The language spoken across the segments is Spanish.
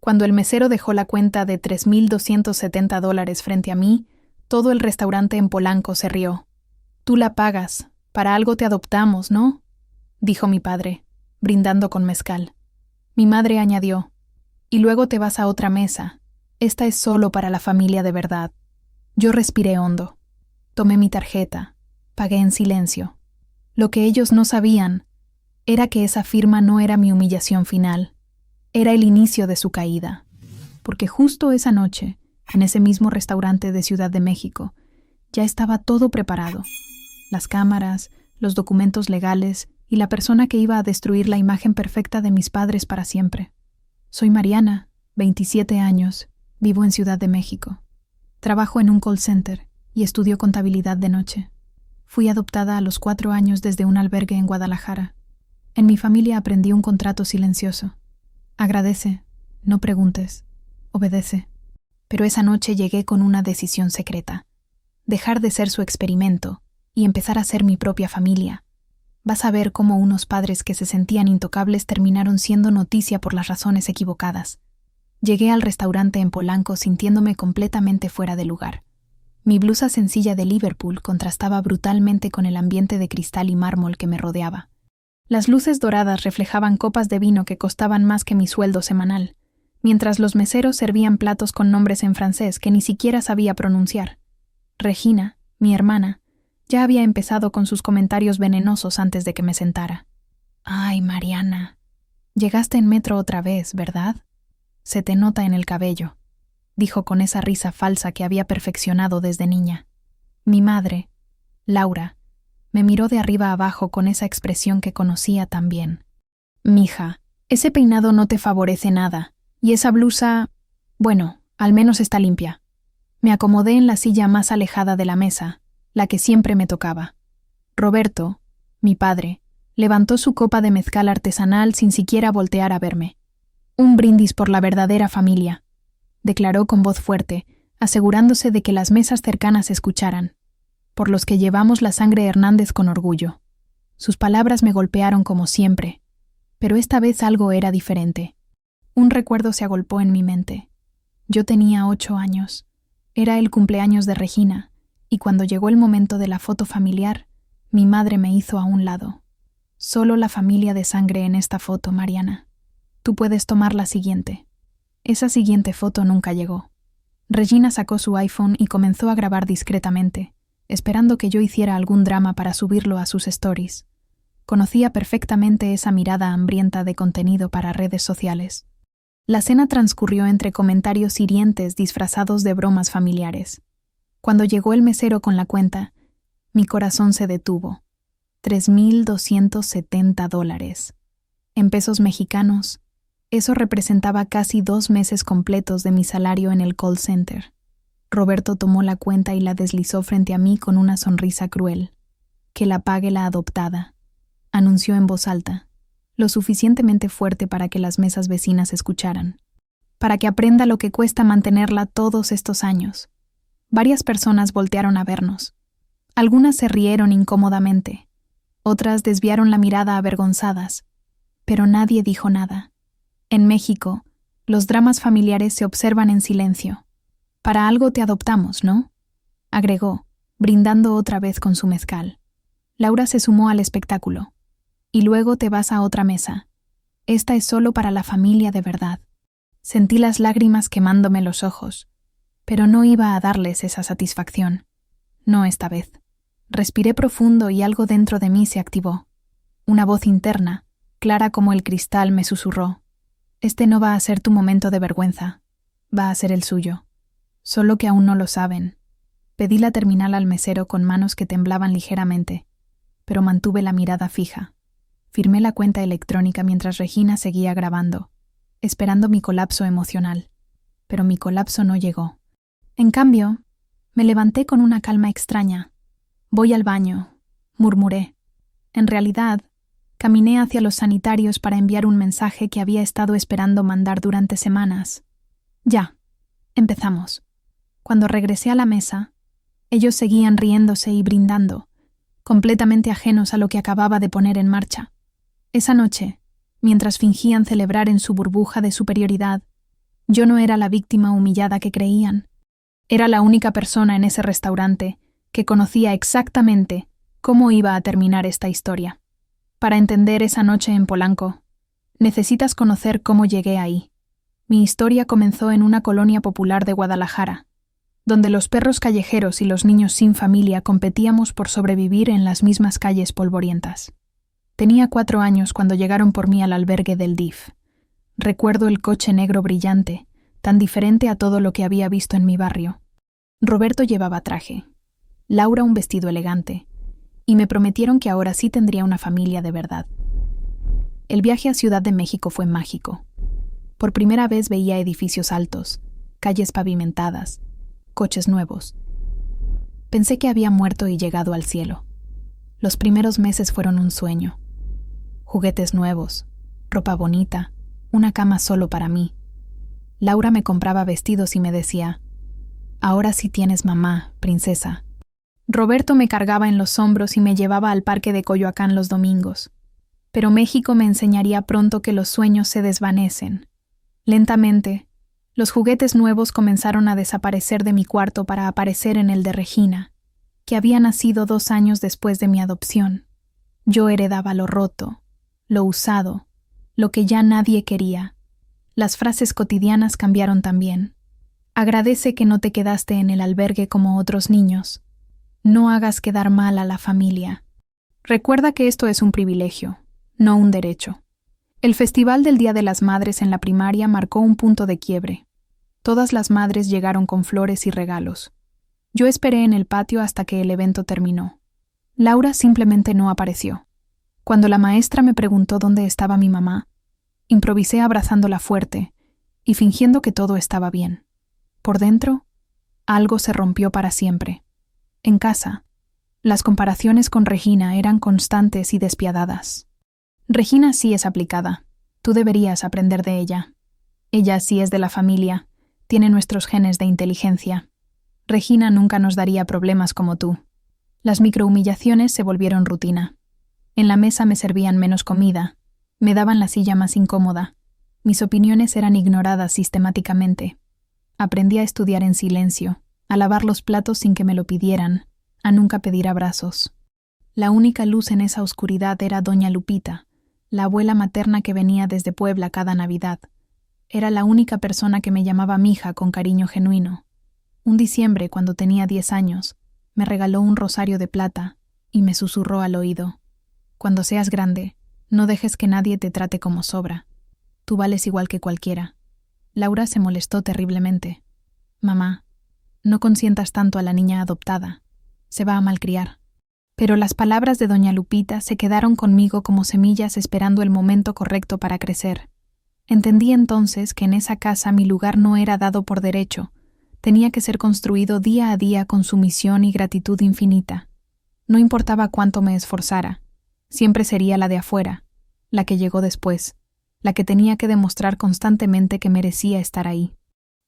Cuando el mesero dejó la cuenta de $3,270 frente a mí, todo el restaurante en Polanco se rió. «Tú la pagas. Para algo te adoptamos, ¿no?», dijo mi padre, brindando con mezcal. Mi madre añadió: «Y luego te vas a otra mesa. Esta es solo para la familia de verdad». Yo respiré hondo. Tomé mi tarjeta. Pagué en silencio. Lo que ellos no sabían era que esa firma no era mi humillación final. Era el inicio de su caída. Porque justo esa noche, en ese mismo restaurante de Ciudad de México, ya estaba todo preparado. Las cámaras, los documentos legales y la persona que iba a destruir la imagen perfecta de mis padres para siempre. Soy Mariana, 27 años, vivo en Ciudad de México. Trabajo en un call center y estudio contabilidad de noche. Fui adoptada a los 4 años desde un albergue en Guadalajara. En mi familia aprendí un contrato silencioso. Agradece, no preguntes, obedece. Pero esa noche llegué con una decisión secreta: dejar de ser su experimento y empezar a ser mi propia familia. Vas a ver cómo unos padres que se sentían intocables terminaron siendo noticia por las razones equivocadas. Llegué al restaurante en Polanco sintiéndome completamente fuera de lugar. Mi blusa sencilla de Liverpool contrastaba brutalmente con el ambiente de cristal y mármol que me rodeaba. Las luces doradas reflejaban copas de vino que costaban más que mi sueldo semanal, mientras los meseros servían platos con nombres en francés que ni siquiera sabía pronunciar. Regina, mi hermana, ya había empezado con sus comentarios venenosos antes de que me sentara. «Ay, Mariana, llegaste en metro otra vez, ¿verdad? Se te nota en el cabello», dijo con esa risa falsa que había perfeccionado desde niña. Mi madre, Laura, me miró de arriba abajo con esa expresión que conocía tan bien. «Mija, ese peinado no te favorece nada, y esa blusa, bueno, al menos está limpia». Me acomodé en la silla más alejada de la mesa, la que siempre me tocaba. Roberto, mi padre, levantó su copa de mezcal artesanal sin siquiera voltear a verme. «Un brindis por la verdadera familia», declaró con voz fuerte, asegurándose de que las mesas cercanas escucharan. «Por los que llevamos la sangre Hernández con orgullo». Sus palabras me golpearon como siempre, pero esta vez algo era diferente. Un recuerdo se agolpó en mi mente. Yo tenía 8 años. Era el cumpleaños de Regina, y cuando llegó el momento de la foto familiar, mi madre me hizo a un lado. «Solo la familia de sangre en esta foto, Mariana. Tú puedes tomar la siguiente». Esa siguiente foto nunca llegó. Regina sacó su iPhone y comenzó a grabar discretamente, esperando que yo hiciera algún drama para subirlo a sus stories. Conocía perfectamente esa mirada hambrienta de contenido para redes sociales. La cena transcurrió entre comentarios hirientes disfrazados de bromas familiares. Cuando llegó el mesero con la cuenta, mi corazón se detuvo. $3,270. En pesos mexicanos, eso representaba casi 2 meses completos de mi salario en el call center. Roberto tomó la cuenta y la deslizó frente a mí con una sonrisa cruel. «Que la pague la adoptada», anunció en voz alta, lo suficientemente fuerte para que las mesas vecinas escucharan. «Para que aprenda lo que cuesta mantenerla todos estos años». Varias personas voltearon a vernos. Algunas se rieron incómodamente, otras desviaron la mirada avergonzadas, pero nadie dijo nada. En México, los dramas familiares se observan en silencio. «Para algo te adoptamos, ¿no?», agregó, brindando otra vez con su mezcal. Laura se sumó al espectáculo. «Y luego te vas a otra mesa. Esta es solo para la familia de verdad». Sentí las lágrimas quemándome los ojos, pero no iba a darles esa satisfacción. No esta vez. Respiré profundo y algo dentro de mí se activó. Una voz interna, clara como el cristal, me susurró: «Este no va a ser tu momento de vergüenza, va a ser el suyo. Solo que aún no lo saben». Pedí la terminal al mesero con manos que temblaban ligeramente, pero mantuve la mirada fija. Firmé la cuenta electrónica mientras Regina seguía grabando, esperando mi colapso emocional. Pero mi colapso no llegó. En cambio, me levanté con una calma extraña. «Voy al baño», murmuré. En realidad, caminé hacia los sanitarios para enviar un mensaje que había estado esperando mandar durante semanas. «Ya, empezamos». Cuando regresé a la mesa, ellos seguían riéndose y brindando, completamente ajenos a lo que acababa de poner en marcha. Esa noche, mientras fingían celebrar en su burbuja de superioridad, Yo no era la víctima humillada que creían. Era la única persona en ese restaurante que conocía exactamente cómo iba a terminar esta historia. Para entender esa noche en Polanco, necesitas conocer cómo llegué ahí. Mi historia comenzó en una colonia popular de Guadalajara, donde los perros callejeros y los niños sin familia competíamos por sobrevivir en las mismas calles polvorientas. Tenía 4 años cuando llegaron por mí al albergue del DIF. Recuerdo el coche negro brillante, tan diferente a todo lo que había visto en mi barrio. Roberto llevaba traje, Laura un vestido elegante, y me prometieron que ahora sí tendría una familia de verdad. El viaje a Ciudad de México fue mágico. Por primera vez veía edificios altos, calles pavimentadas, coches nuevos. Pensé que había muerto y llegado al cielo. Los primeros meses fueron un sueño. Juguetes nuevos, ropa bonita, una cama solo para mí. Laura me compraba vestidos y me decía, «Ahora sí tienes mamá, princesa». Roberto me cargaba en los hombros y me llevaba al parque de Coyoacán los domingos. Pero México me enseñaría pronto que los sueños se desvanecen. Lentamente, los juguetes nuevos comenzaron a desaparecer de mi cuarto para aparecer en el de Regina, que había nacido 2 años después de mi adopción. Yo heredaba lo roto, lo usado, lo que ya nadie quería. Las frases cotidianas cambiaron también. Agradece que no te quedaste en el albergue como otros niños. No hagas quedar mal a la familia. Recuerda que esto es un privilegio, no un derecho. El festival del Día de las Madres en la primaria marcó un punto de quiebre. Todas las madres llegaron con flores y regalos. Yo esperé en el patio hasta que el evento terminó. Laura simplemente no apareció. Cuando la maestra me preguntó dónde estaba mi mamá, improvisé abrazándola fuerte y fingiendo que todo estaba bien. Por dentro, algo se rompió para siempre. En casa, las comparaciones con Regina eran constantes y despiadadas. Regina sí es aplicada. Tú deberías aprender de ella. Ella sí es de la familia. Tiene nuestros genes de inteligencia. Regina nunca nos daría problemas como tú. Las microhumillaciones se volvieron rutina. En la mesa me servían menos comida. Me daban la silla más incómoda. Mis opiniones eran ignoradas sistemáticamente. Aprendí a estudiar en silencio, a lavar los platos sin que me lo pidieran, a nunca pedir abrazos. La única luz en esa oscuridad era doña Lupita, la abuela materna que venía desde Puebla cada Navidad. Era la única persona que me llamaba mija con cariño genuino. Un diciembre, cuando tenía 10 años, me regaló un rosario de plata y me susurró al oído: «Cuando seas grande, no dejes que nadie te trate como sobra. Tú vales igual que cualquiera». Laura se molestó terriblemente. «Mamá, no consientas tanto a la niña adoptada. Se va a malcriar». Pero las palabras de doña Lupita se quedaron conmigo como semillas esperando el momento correcto para crecer. Entendí entonces que en esa casa mi lugar no era dado por derecho, tenía que ser construido día a día con sumisión y gratitud infinita. No importaba cuánto me esforzara, siempre sería la de afuera, la que llegó después, la que tenía que demostrar constantemente que merecía estar ahí.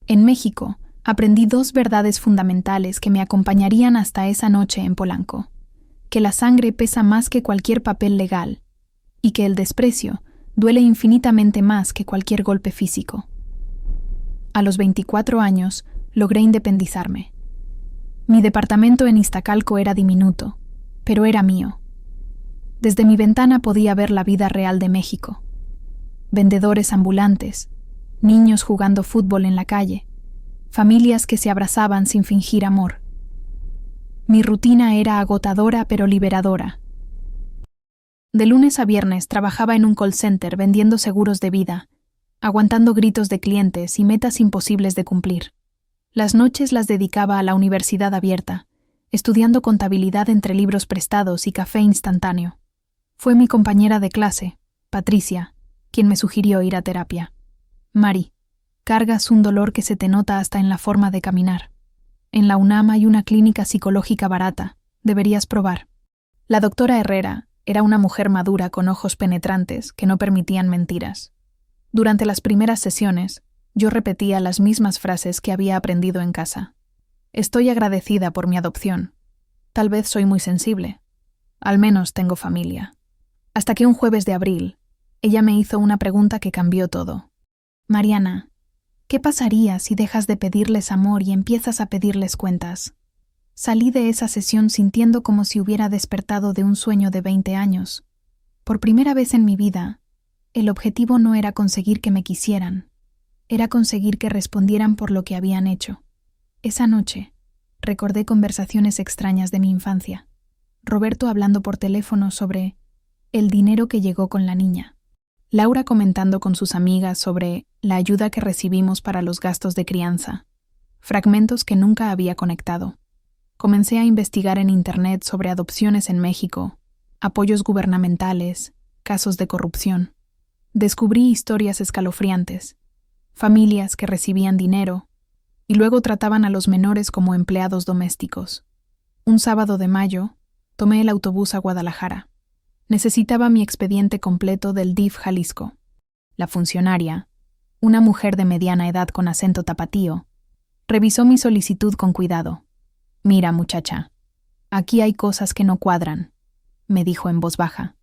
En México, aprendí 2 verdades fundamentales que me acompañarían hasta esa noche en Polanco: que la sangre pesa más que cualquier papel legal y que el desprecio duele infinitamente más que cualquier golpe físico. A los 24 años logré independizarme. Mi departamento en Iztacalco era diminuto, pero era mío. Desde mi ventana podía ver la vida real de México. Vendedores ambulantes, niños jugando fútbol en la calle, familias que se abrazaban sin fingir amor. Mi rutina era agotadora pero liberadora. De lunes a viernes trabajaba en un call center vendiendo seguros de vida, aguantando gritos de clientes y metas imposibles de cumplir. Las noches las dedicaba a la universidad abierta, estudiando contabilidad entre libros prestados y café instantáneo. Fue mi compañera de clase, Patricia, quien me sugirió ir a terapia. «Mari, cargas un dolor que se te nota hasta en la forma de caminar. En la UNAM hay una clínica psicológica barata, deberías probar». La doctora Herrera era una mujer madura con ojos penetrantes que no permitían mentiras. Durante las primeras sesiones, yo repetía las mismas frases que había aprendido en casa. «Estoy agradecida por mi adopción. Tal vez soy muy sensible. Al menos tengo familia». Hasta que un jueves de abril, ella me hizo una pregunta que cambió todo. «Mariana, ¿Qué pasaría si dejas de pedirles amor y empiezas a pedirles cuentas? Salí de esa sesión sintiendo como si hubiera despertado de un sueño de 20 años. Por primera vez en mi vida, el objetivo no era conseguir que me quisieran, era conseguir que respondieran por lo que habían hecho. Esa noche, recordé conversaciones extrañas de mi infancia. Roberto hablando por teléfono sobre el dinero que llegó con la niña. Laura comentando con sus amigas sobre la ayuda que recibimos para los gastos de crianza. Fragmentos que nunca había conectado. Comencé a investigar en Internet sobre adopciones en México, apoyos gubernamentales, casos de corrupción. Descubrí historias escalofriantes, familias que recibían dinero y luego trataban a los menores como empleados domésticos. Un sábado de mayo, tomé el autobús a Guadalajara. Necesitaba mi expediente completo del DIF Jalisco. La funcionaria, una mujer de mediana edad con acento tapatío, revisó mi solicitud con cuidado. «Mira, muchacha, aquí hay cosas que no cuadran», me dijo en voz baja.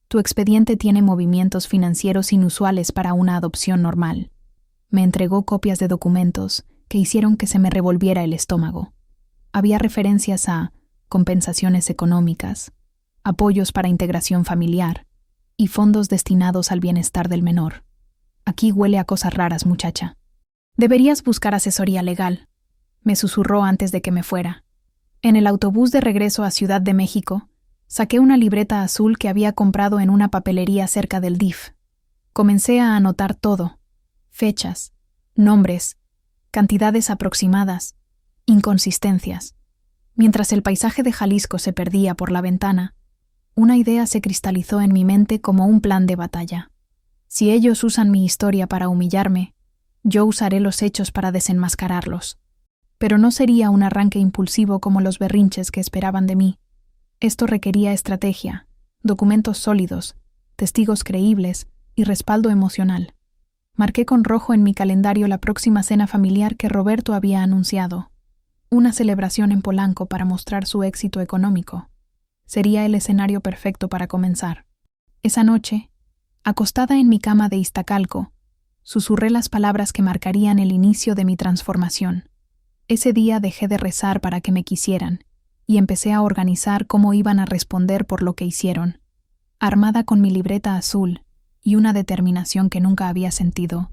«Tu expediente tiene movimientos financieros inusuales para una adopción normal». Me entregó copias de documentos que hicieron que se me revolviera el estómago. Había referencias a compensaciones económicas, apoyos para integración familiar y fondos destinados al bienestar del menor. «Aquí huele a cosas raras, muchacha. Deberías buscar asesoría legal», me susurró antes de que me fuera. En el autobús de regreso a Ciudad de México, saqué una libreta azul que había comprado en una papelería cerca del DIF. Comencé a anotar todo: fechas, nombres, cantidades aproximadas, inconsistencias. Mientras el paisaje de Jalisco se perdía por la ventana, una idea se cristalizó en mi mente como un plan de batalla. Si ellos usan mi historia para humillarme, yo usaré los hechos para desenmascararlos. Pero no sería un arranque impulsivo como los berrinches que esperaban de mí. Esto requería estrategia, documentos sólidos, testigos creíbles y respaldo emocional. Marqué con rojo en mi calendario la próxima cena familiar que Roberto había anunciado. Una celebración en Polanco para mostrar su éxito económico. Sería el escenario perfecto para comenzar. Esa noche, acostada en mi cama de Iztacalco, susurré las palabras que marcarían el inicio de mi transformación. Ese día dejé de rezar para que me quisieran y empecé a organizar cómo iban a responder por lo que hicieron. Armada con mi libreta azul y una determinación que nunca había sentido,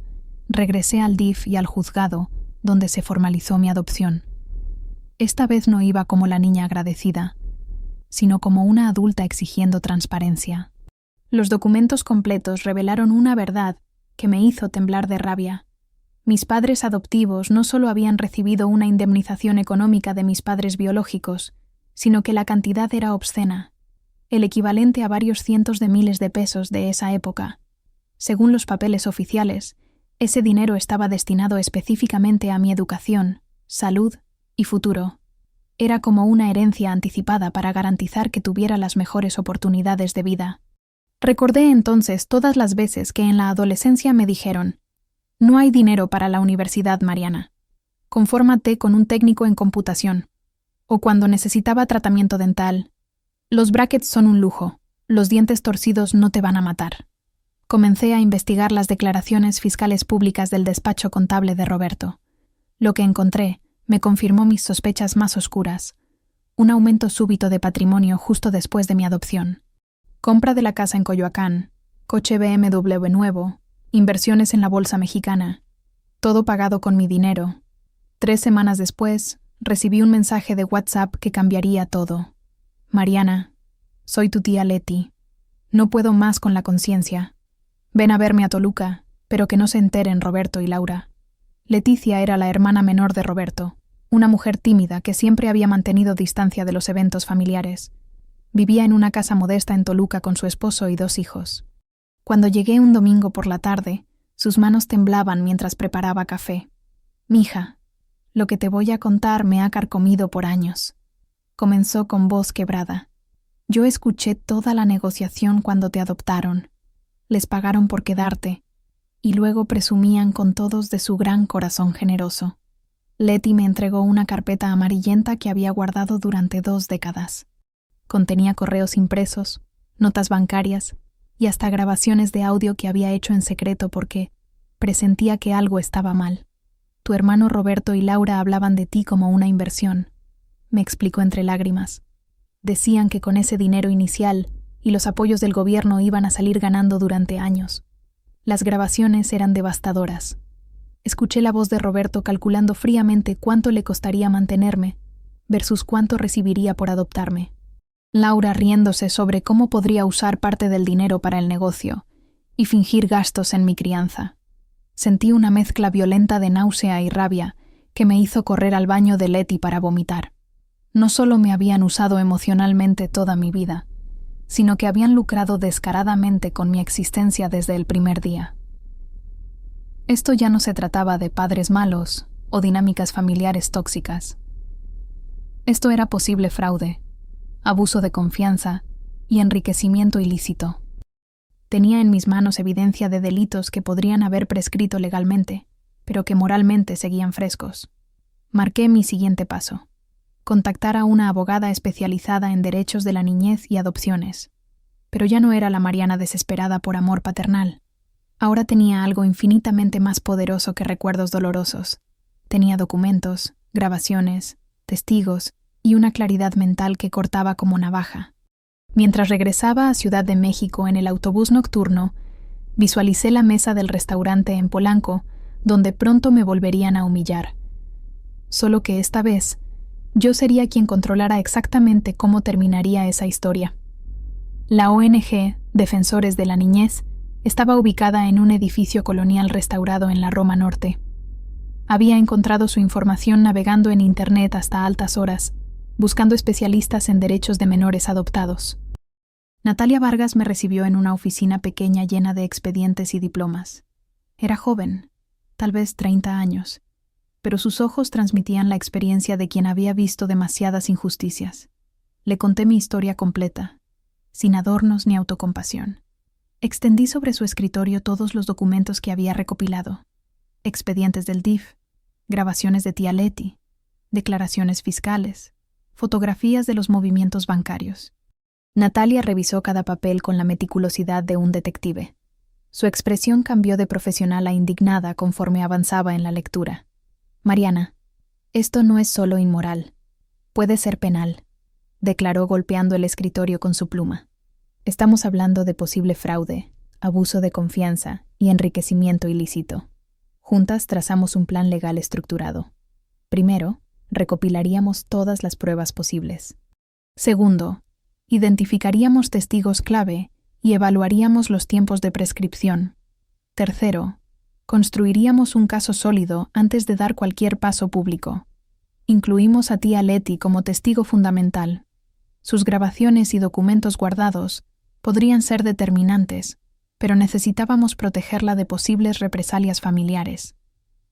regresé al DIF y al juzgado, donde se formalizó mi adopción. Esta vez no iba como la niña agradecida, sino como una adulta exigiendo transparencia. Los documentos completos revelaron una verdad que me hizo temblar de rabia. Mis padres adoptivos no solo habían recibido una indemnización económica de mis padres biológicos, sino que la cantidad era obscena, el equivalente a varios cientos de miles de pesos de esa época. Según los papeles oficiales, ese dinero estaba destinado específicamente a mi educación, salud y futuro. Era como una herencia anticipada para garantizar que tuviera las mejores oportunidades de vida. Recordé entonces todas las veces que en la adolescencia me dijeron: «No hay dinero para la universidad, Mariana. Confórmate con un técnico en computación». O cuando necesitaba tratamiento dental: «Los brackets son un lujo, los dientes torcidos no te van a matar». Comencé a investigar las declaraciones fiscales públicas del despacho contable de Roberto. Lo que encontré me confirmó mis sospechas más oscuras. Un aumento súbito de patrimonio justo después de mi adopción. Compra de la casa en Coyoacán, coche BMW nuevo, inversiones en la bolsa mexicana. Todo pagado con mi dinero. 3 semanas después, recibí un mensaje de WhatsApp que cambiaría todo. «Mariana, soy tu tía Leti. No puedo más con la conciencia. Ven a verme a Toluca, pero que no se enteren Roberto y Laura». Leticia era la hermana menor de Roberto, una mujer tímida que siempre había mantenido distancia de los eventos familiares. Vivía en una casa modesta en Toluca con su esposo y 2 hijos. Cuando llegué un domingo por la tarde, sus manos temblaban mientras preparaba café. «Mija, lo que te voy a contar me ha carcomido por años», comenzó con voz quebrada. «Yo escuché toda la negociación cuando te adoptaron. Les pagaron por quedarte, y luego presumían con todos de su gran corazón generoso». Leti me entregó una carpeta amarillenta que había guardado durante 2 décadas. Contenía correos impresos, notas bancarias y hasta grabaciones de audio que había hecho en secreto porque presentía que algo estaba mal. Tu hermano Roberto y Laura hablaban de ti como una inversión, me explicó entre lágrimas. Decían que con ese dinero inicial y los apoyos del gobierno iban a salir ganando durante años. Las grabaciones eran devastadoras. Escuché la voz de Roberto calculando fríamente cuánto le costaría mantenerme versus cuánto recibiría por adoptarme. Laura riéndose sobre cómo podría usar parte del dinero para el negocio y fingir gastos en mi crianza. Sentí una mezcla violenta de náusea y rabia que me hizo correr al baño de Leti para vomitar. No solo me habían usado emocionalmente toda mi vida, sino que habían lucrado descaradamente con mi existencia desde el primer día. Esto ya no se trataba de padres malos o dinámicas familiares tóxicas. Esto era posible fraude, abuso de confianza y enriquecimiento ilícito. Tenía en mis manos evidencia de delitos que podrían haber prescrito legalmente, pero que moralmente seguían frescos. Marqué mi siguiente paso: contactar a una abogada especializada en derechos de la niñez y adopciones. Pero ya no era la Mariana desesperada por amor paternal. Ahora tenía algo infinitamente más poderoso que recuerdos dolorosos. Tenía documentos, grabaciones, testigos y una claridad mental que cortaba como navaja. Mientras regresaba a Ciudad de México en el autobús nocturno, visualicé la mesa del restaurante en Polanco, donde pronto me volverían a humillar. Solo que esta vez, yo sería quien controlara exactamente cómo terminaría esa historia. La ONG Defensores de la Niñez estaba ubicada en un edificio colonial restaurado en la Roma Norte. Había encontrado su información navegando en Internet hasta altas horas, buscando especialistas en derechos de menores adoptados. Natalia Vargas me recibió en una oficina pequeña llena de expedientes y diplomas. Era joven, tal vez 30 años, pero sus ojos transmitían la experiencia de quien había visto demasiadas injusticias. Le conté mi historia completa, sin adornos ni autocompasión. Extendí sobre su escritorio todos los documentos que había recopilado: expedientes del DIF, grabaciones de tía Leti, declaraciones fiscales, fotografías de los movimientos bancarios. Natalia revisó cada papel con la meticulosidad de un detective. Su expresión cambió de profesional a indignada conforme avanzaba en la lectura. «Mariana, esto no es solo inmoral. Puede ser penal», declaró golpeando el escritorio con su pluma. «Estamos hablando de posible fraude, abuso de confianza y enriquecimiento ilícito. Juntas trazamos un plan legal estructurado. Primero, recopilaríamos todas las pruebas posibles. Segundo, identificaríamos testigos clave y evaluaríamos los tiempos de prescripción. Tercero, construiríamos un caso sólido antes de dar cualquier paso público. Incluimos a tía Leti como testigo fundamental. Sus grabaciones y documentos guardados podrían ser determinantes, pero necesitábamos protegerla de posibles represalias familiares.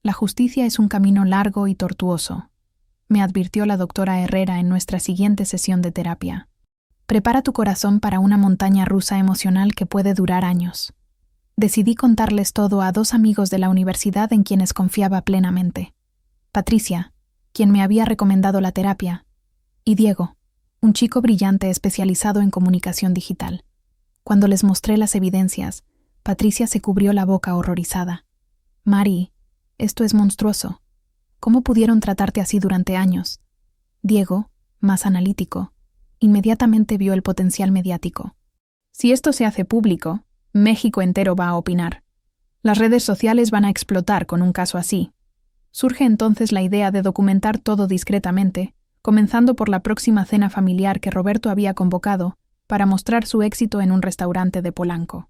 La justicia es un camino largo y tortuoso», me advirtió la doctora Herrera en nuestra siguiente sesión de terapia. «Prepara tu corazón para una montaña rusa emocional que puede durar años». Decidí contarles todo a 2 amigos de la universidad en quienes confiaba plenamente: Patricia, quien me había recomendado la terapia, y Diego, un chico brillante especializado en comunicación digital. Cuando les mostré las evidencias, Patricia se cubrió la boca horrorizada. «Mari, esto es monstruoso. ¿Cómo pudieron tratarte así durante años?» Diego, más analítico, inmediatamente vio el potencial mediático. «Si esto se hace público, México entero va a opinar. Las redes sociales van a explotar con un caso así. Surge entonces la idea de documentar todo discretamente, comenzando por la próxima cena familiar que Roberto había convocado para mostrar su éxito en un restaurante de Polanco.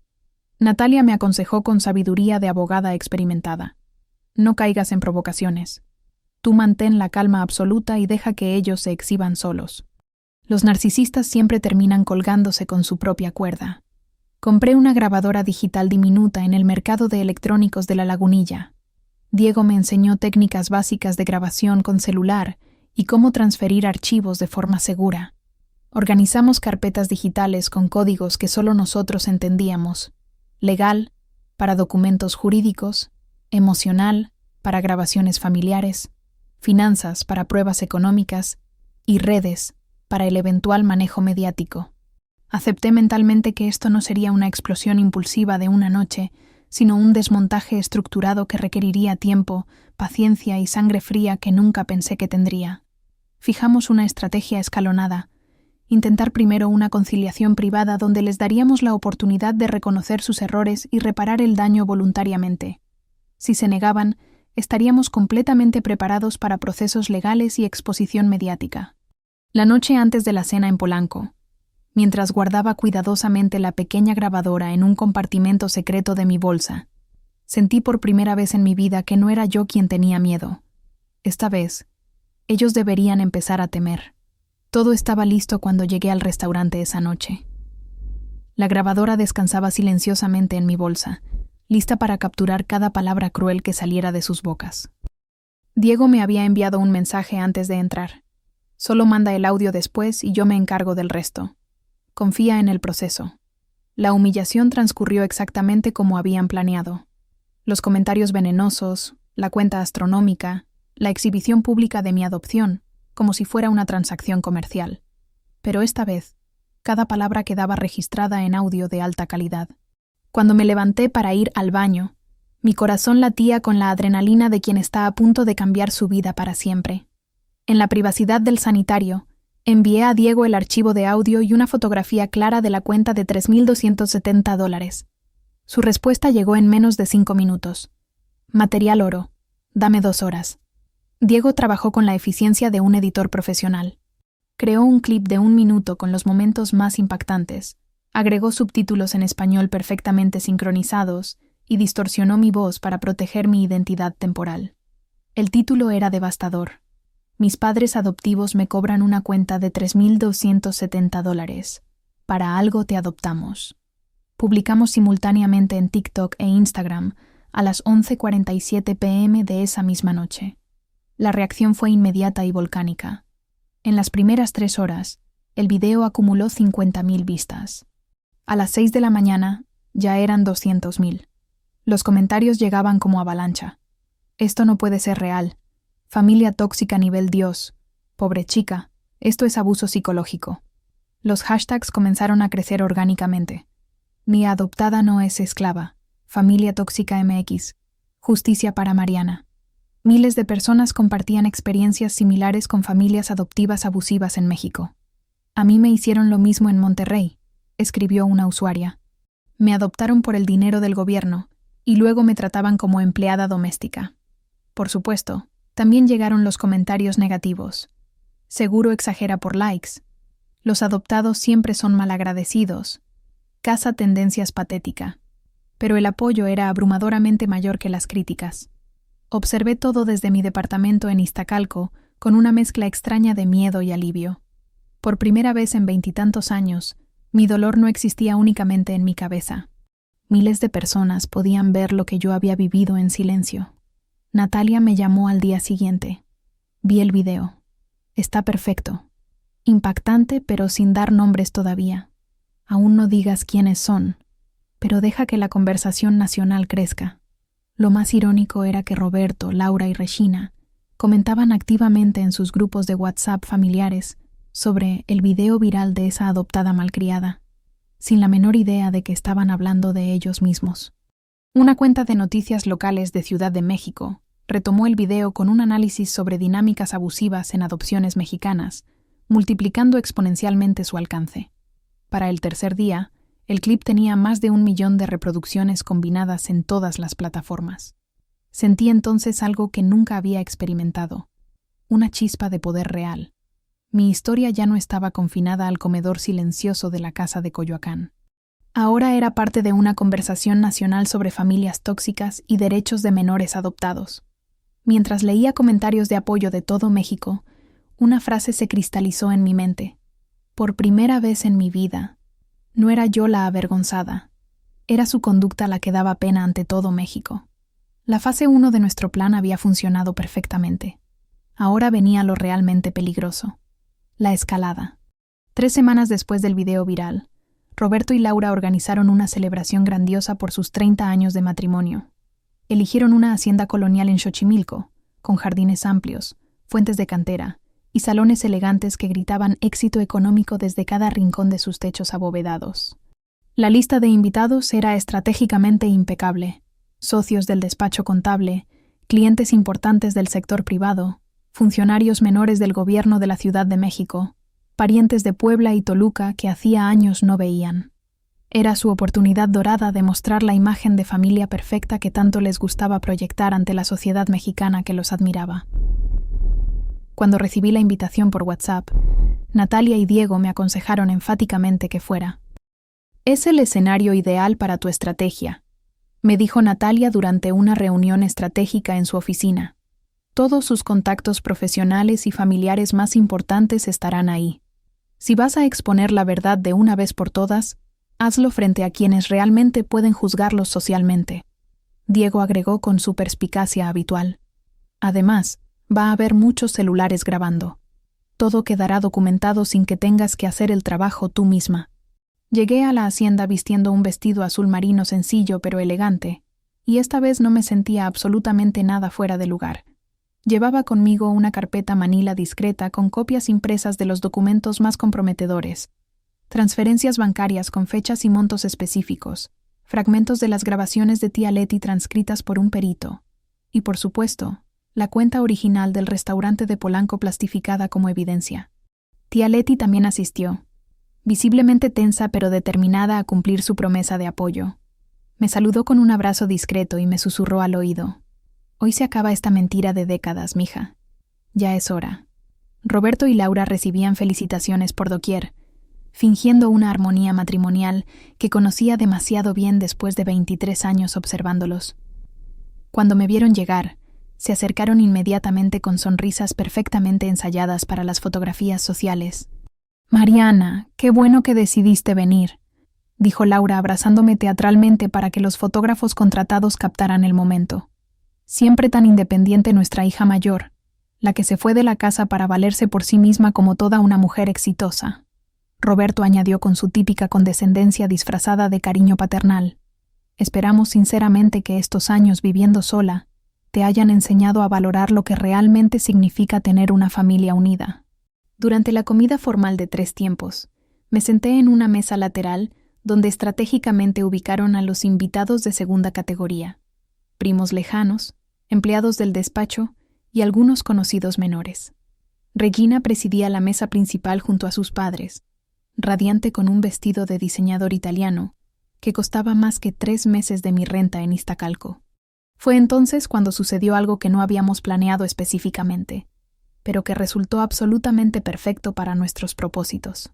Natalia me aconsejó con sabiduría de abogada experimentada: no caigas en provocaciones. Tú mantén la calma absoluta y deja que ellos se exhiban solos. Los narcisistas siempre terminan colgándose con su propia cuerda. Compré una grabadora digital diminuta en el mercado de electrónicos de La Lagunilla. Diego me enseñó técnicas básicas de grabación con celular y cómo transferir archivos de forma segura. Organizamos carpetas digitales con códigos que solo nosotros entendíamos: legal, para documentos jurídicos; emocional, para grabaciones familiares; finanzas, para pruebas económicas; y redes, para el eventual manejo mediático. Acepté mentalmente que esto no sería una explosión impulsiva de una noche, sino un desmontaje estructurado que requeriría tiempo, paciencia y sangre fría que nunca pensé que tendría. Fijamos una estrategia escalonada. Intentar primero una conciliación privada donde les daríamos la oportunidad de reconocer sus errores y reparar el daño voluntariamente. Si se negaban, estaríamos completamente preparados para procesos legales y exposición mediática. La noche antes de la cena en Polanco, mientras guardaba cuidadosamente la pequeña grabadora en un compartimento secreto de mi bolsa, sentí por primera vez en mi vida que no era yo quien tenía miedo. Esta vez, ellos deberían empezar a temer. Todo estaba listo cuando llegué al restaurante esa noche. La grabadora descansaba silenciosamente en mi bolsa, lista para capturar cada palabra cruel que saliera de sus bocas. Diego me había enviado un mensaje antes de entrar. Solo manda el audio después y yo me encargo del resto. Confía en el proceso. La humillación transcurrió exactamente como habían planeado. Los comentarios venenosos, la cuenta astronómica, la exhibición pública de mi adopción, como si fuera una transacción comercial. Pero esta vez, cada palabra quedaba registrada en audio de alta calidad. Cuando me levanté para ir al baño, mi corazón latía con la adrenalina de quien está a punto de cambiar su vida para siempre. En la privacidad del sanitario, envié a Diego el archivo de audio y una fotografía clara de la cuenta de $3,270. Su respuesta llegó en menos de 5 minutos. Material oro. Dame 2 horas. Diego trabajó con la eficiencia de un editor profesional. Creó un clip de 1 minuto con los momentos más impactantes, agregó subtítulos en español perfectamente sincronizados y distorsionó mi voz para proteger mi identidad temporal. El título era devastador. Mis padres adoptivos me cobran una cuenta de $3,270. Para algo te adoptamos. Publicamos simultáneamente en TikTok e Instagram a las 11:47 p.m. de esa misma noche. La reacción fue inmediata y volcánica. En las primeras 3 horas, el video acumuló 50.000 vistas. A las 6 de la mañana, ya eran 200.000. Los comentarios llegaban como avalancha. Esto no puede ser real. Familia tóxica nivel Dios. Pobre chica. Esto es abuso psicológico. Los hashtags comenzaron a crecer orgánicamente. Mi adoptada no es esclava. Familia tóxica MX. Justicia para Mariana. Miles de personas compartían experiencias similares con familias adoptivas abusivas en México. A mí me hicieron lo mismo en Monterrey, escribió una usuaria. Me adoptaron por el dinero del gobierno y luego me trataban como empleada doméstica. Por supuesto, también llegaron los comentarios negativos. Seguro exagera por likes. Los adoptados siempre son malagradecidos. Caza tendencias patética. Pero el apoyo era abrumadoramente mayor que las críticas. Observé todo desde mi departamento en Iztacalco con una mezcla extraña de miedo y alivio. Por primera vez en 20 y tantos años, mi dolor no existía únicamente en mi cabeza. Miles de personas podían ver lo que yo había vivido en silencio. Natalia me llamó al día siguiente. Vi el video. Está perfecto. Impactante, pero sin dar nombres todavía. Aún no digas quiénes son, pero deja que la conversación nacional crezca. Lo más irónico era que Roberto, Laura y Regina comentaban activamente en sus grupos de WhatsApp familiares sobre el video viral de esa adoptada malcriada, sin la menor idea de que estaban hablando de ellos mismos. Una cuenta de noticias locales de Ciudad de México retomó el video con un análisis sobre dinámicas abusivas en adopciones mexicanas, multiplicando exponencialmente su alcance. Para el tercer día, el clip tenía más de 1 millón de reproducciones combinadas en todas las plataformas. Sentí entonces algo que nunca había experimentado, una chispa de poder real. Mi historia ya no estaba confinada al comedor silencioso de la casa de Coyoacán. Ahora era parte de una conversación nacional sobre familias tóxicas y derechos de menores adoptados. Mientras leía comentarios de apoyo de todo México, una frase se cristalizó en mi mente. Por primera vez en mi vida, no era yo la avergonzada, era su conducta la que daba pena ante todo México. La fase 1 de nuestro plan había funcionado perfectamente. Ahora venía lo realmente peligroso. La escalada. 3 semanas después del video viral, Roberto y Laura organizaron una celebración grandiosa por sus 30 años de matrimonio. Eligieron una hacienda colonial en Xochimilco, con jardines amplios, fuentes de cantera y salones elegantes que gritaban éxito económico desde cada rincón de sus techos abovedados. La lista de invitados era estratégicamente impecable. socios del despacho contable, clientes importantes del sector privado, funcionarios menores del gobierno de la Ciudad de México, parientes de Puebla y Toluca que hacía años no veían. Era su oportunidad dorada de mostrar la imagen de familia perfecta que tanto les gustaba proyectar ante la sociedad mexicana que los admiraba. Cuando recibí la invitación por WhatsApp, Natalia y Diego me aconsejaron enfáticamente que fuera. «Es el escenario ideal para tu estrategia», me dijo Natalia durante una reunión estratégica en su oficina. «Todos sus contactos profesionales y familiares más importantes estarán ahí. Si vas a exponer la verdad de una vez por todas, hazlo frente a quienes realmente pueden juzgarlos socialmente», Diego agregó con su perspicacia habitual. «Además, va a haber muchos celulares grabando. Todo quedará documentado sin que tengas que hacer el trabajo tú misma». Llegué a la hacienda vistiendo un vestido azul marino sencillo pero elegante, y esta vez no me sentía absolutamente nada fuera de lugar. Llevaba conmigo una carpeta manila discreta con copias impresas de los documentos más comprometedores, transferencias bancarias con fechas y montos específicos, fragmentos de las grabaciones de tía Leti transcritas por un perito, y por supuesto, la cuenta original del restaurante de Polanco plastificada como evidencia. Tía Leti también asistió, visiblemente tensa pero determinada a cumplir su promesa de apoyo. Me saludó con un abrazo discreto y me susurró al oído: «Hoy se acaba esta mentira de décadas, mija. Ya es hora». Roberto y Laura recibían felicitaciones por doquier, fingiendo una armonía matrimonial que conocía demasiado bien después de 23 años observándolos. Cuando me vieron llegar, se acercaron inmediatamente con sonrisas perfectamente ensayadas para las fotografías sociales. «Mariana, qué bueno que decidiste venir», dijo Laura abrazándome teatralmente para que los fotógrafos contratados captaran el momento. «Siempre tan independiente nuestra hija mayor, la que se fue de la casa para valerse por sí misma como toda una mujer exitosa», Roberto añadió con su típica condescendencia disfrazada de cariño paternal. «Esperamos sinceramente que estos años viviendo sola te hayan enseñado a valorar lo que realmente significa tener una familia unida». Durante la comida formal de 3 tiempos, me senté en una mesa lateral donde estratégicamente ubicaron a los invitados de segunda categoría, primos lejanos, empleados del despacho y algunos conocidos menores. Regina presidía la mesa principal junto a sus padres, radiante con un vestido de diseñador italiano que costaba más que 3 meses de mi renta en Iztacalco. Fue entonces cuando sucedió algo que no habíamos planeado específicamente, pero que resultó absolutamente perfecto para nuestros propósitos.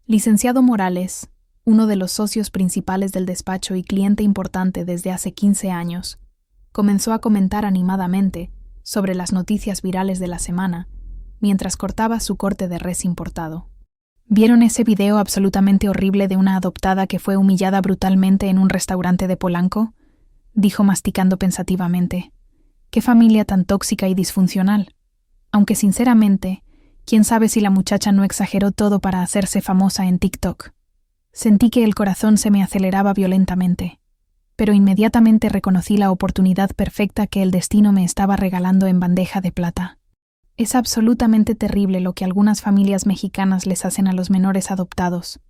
Licenciado Morales, uno de los socios principales del despacho y cliente importante desde hace 15 años, comenzó a comentar animadamente sobre las noticias virales de la semana, mientras cortaba su corte de res importado. ¿Vieron ese video absolutamente horrible de una adoptada que fue humillada brutalmente en un restaurante de Polanco?, dijo masticando pensativamente. «Qué familia tan tóxica y disfuncional. Aunque sinceramente, quién sabe si la muchacha no exageró todo para hacerse famosa en TikTok». Sentí que el corazón se me aceleraba violentamente, pero inmediatamente reconocí la oportunidad perfecta que el destino me estaba regalando en bandeja de plata. «Es absolutamente terrible lo que algunas familias mexicanas les hacen a los menores adoptados»,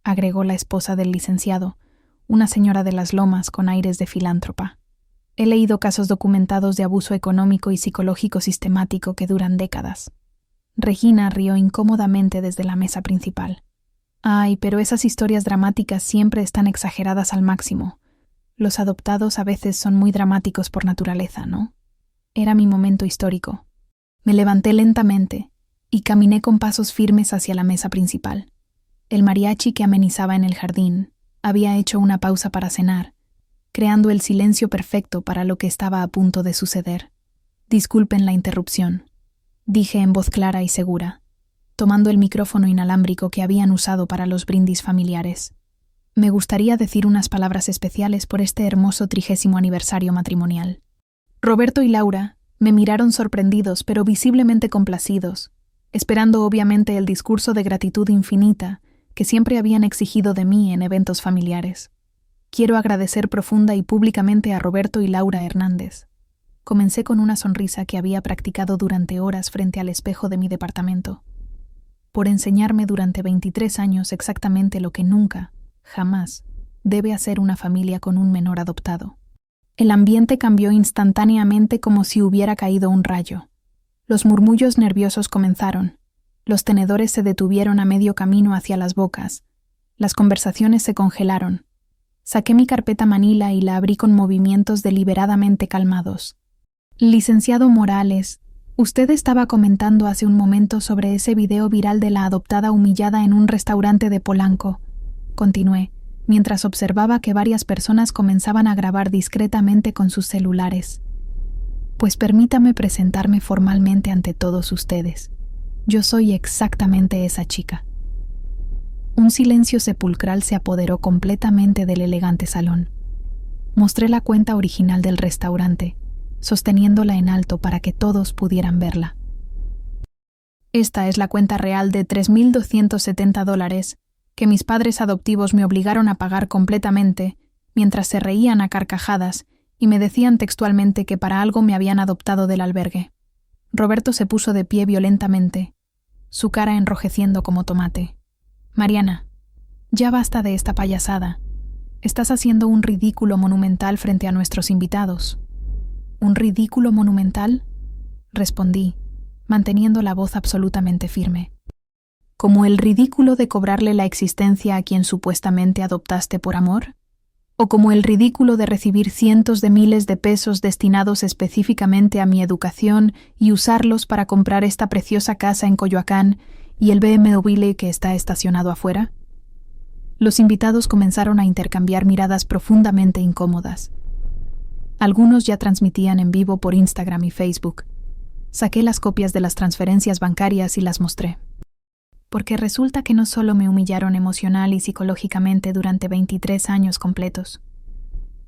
agregó la esposa del licenciado, una señora de las Lomas con aires de filántropa. «He leído casos documentados de abuso económico y psicológico sistemático que duran décadas». Regina rió incómodamente desde la mesa principal. «Ay, pero esas historias dramáticas siempre están exageradas al máximo. Los adoptados a veces son muy dramáticos por naturaleza, ¿no?». Era mi momento histórico. Me levanté lentamente y caminé con pasos firmes hacia la mesa principal. El mariachi que amenizaba en el jardín había hecho una pausa para cenar, creando el silencio perfecto para lo que estaba a punto de suceder. «Disculpen la interrupción», dije en voz clara y segura, tomando el micrófono inalámbrico que habían usado para los brindis familiares. «Me gustaría decir unas palabras especiales por este hermoso 30º aniversario matrimonial». Roberto y Laura me miraron sorprendidos pero visiblemente complacidos, esperando obviamente el discurso de gratitud infinita que siempre habían exigido de mí en eventos familiares. «Quiero agradecer profunda y públicamente a Roberto y Laura Hernández». Comencé con una sonrisa que había practicado durante horas frente al espejo de mi departamento. «Por enseñarme durante 23 años exactamente lo que nunca, jamás, debe hacer una familia con un menor adoptado». El ambiente cambió instantáneamente como si hubiera caído un rayo. Los murmullos nerviosos comenzaron. Los tenedores se detuvieron a medio camino hacia las bocas. Las conversaciones se congelaron. Saqué mi carpeta manila y la abrí con movimientos deliberadamente calmados. Licenciado Morales, usted estaba comentando hace un momento sobre ese video viral de la adoptada humillada en un restaurante de Polanco. Continué, mientras observaba que varias personas comenzaban a grabar discretamente con sus celulares. Pues permítame presentarme formalmente ante todos ustedes. Yo soy exactamente esa chica. Un silencio sepulcral se apoderó completamente del elegante salón. Mostré la cuenta original del restaurante, sosteniéndola en alto para que todos pudieran verla. Esta es la cuenta real de $3,270 que mis padres adoptivos me obligaron a pagar completamente, mientras se reían a carcajadas y me decían textualmente que para algo me habían adoptado del albergue. Roberto se puso de pie violentamente, su cara enrojeciendo como tomate. Mariana, ya basta de esta payasada. Estás haciendo un ridículo monumental frente a nuestros invitados. ¿Un ridículo monumental? Respondí, manteniendo la voz absolutamente firme. ¿Como el ridículo de cobrarle la existencia a quien supuestamente adoptaste por amor? ¿O como el ridículo de recibir cientos de miles de pesos destinados específicamente a mi educación y usarlos para comprar esta preciosa casa en Coyoacán y el BMW que está estacionado afuera? Los invitados comenzaron a intercambiar miradas profundamente incómodas. Algunos ya transmitían en vivo por Instagram y Facebook. Saqué las copias de las transferencias bancarias y las mostré. Porque resulta que no solo me humillaron emocional y psicológicamente durante 23 años completos,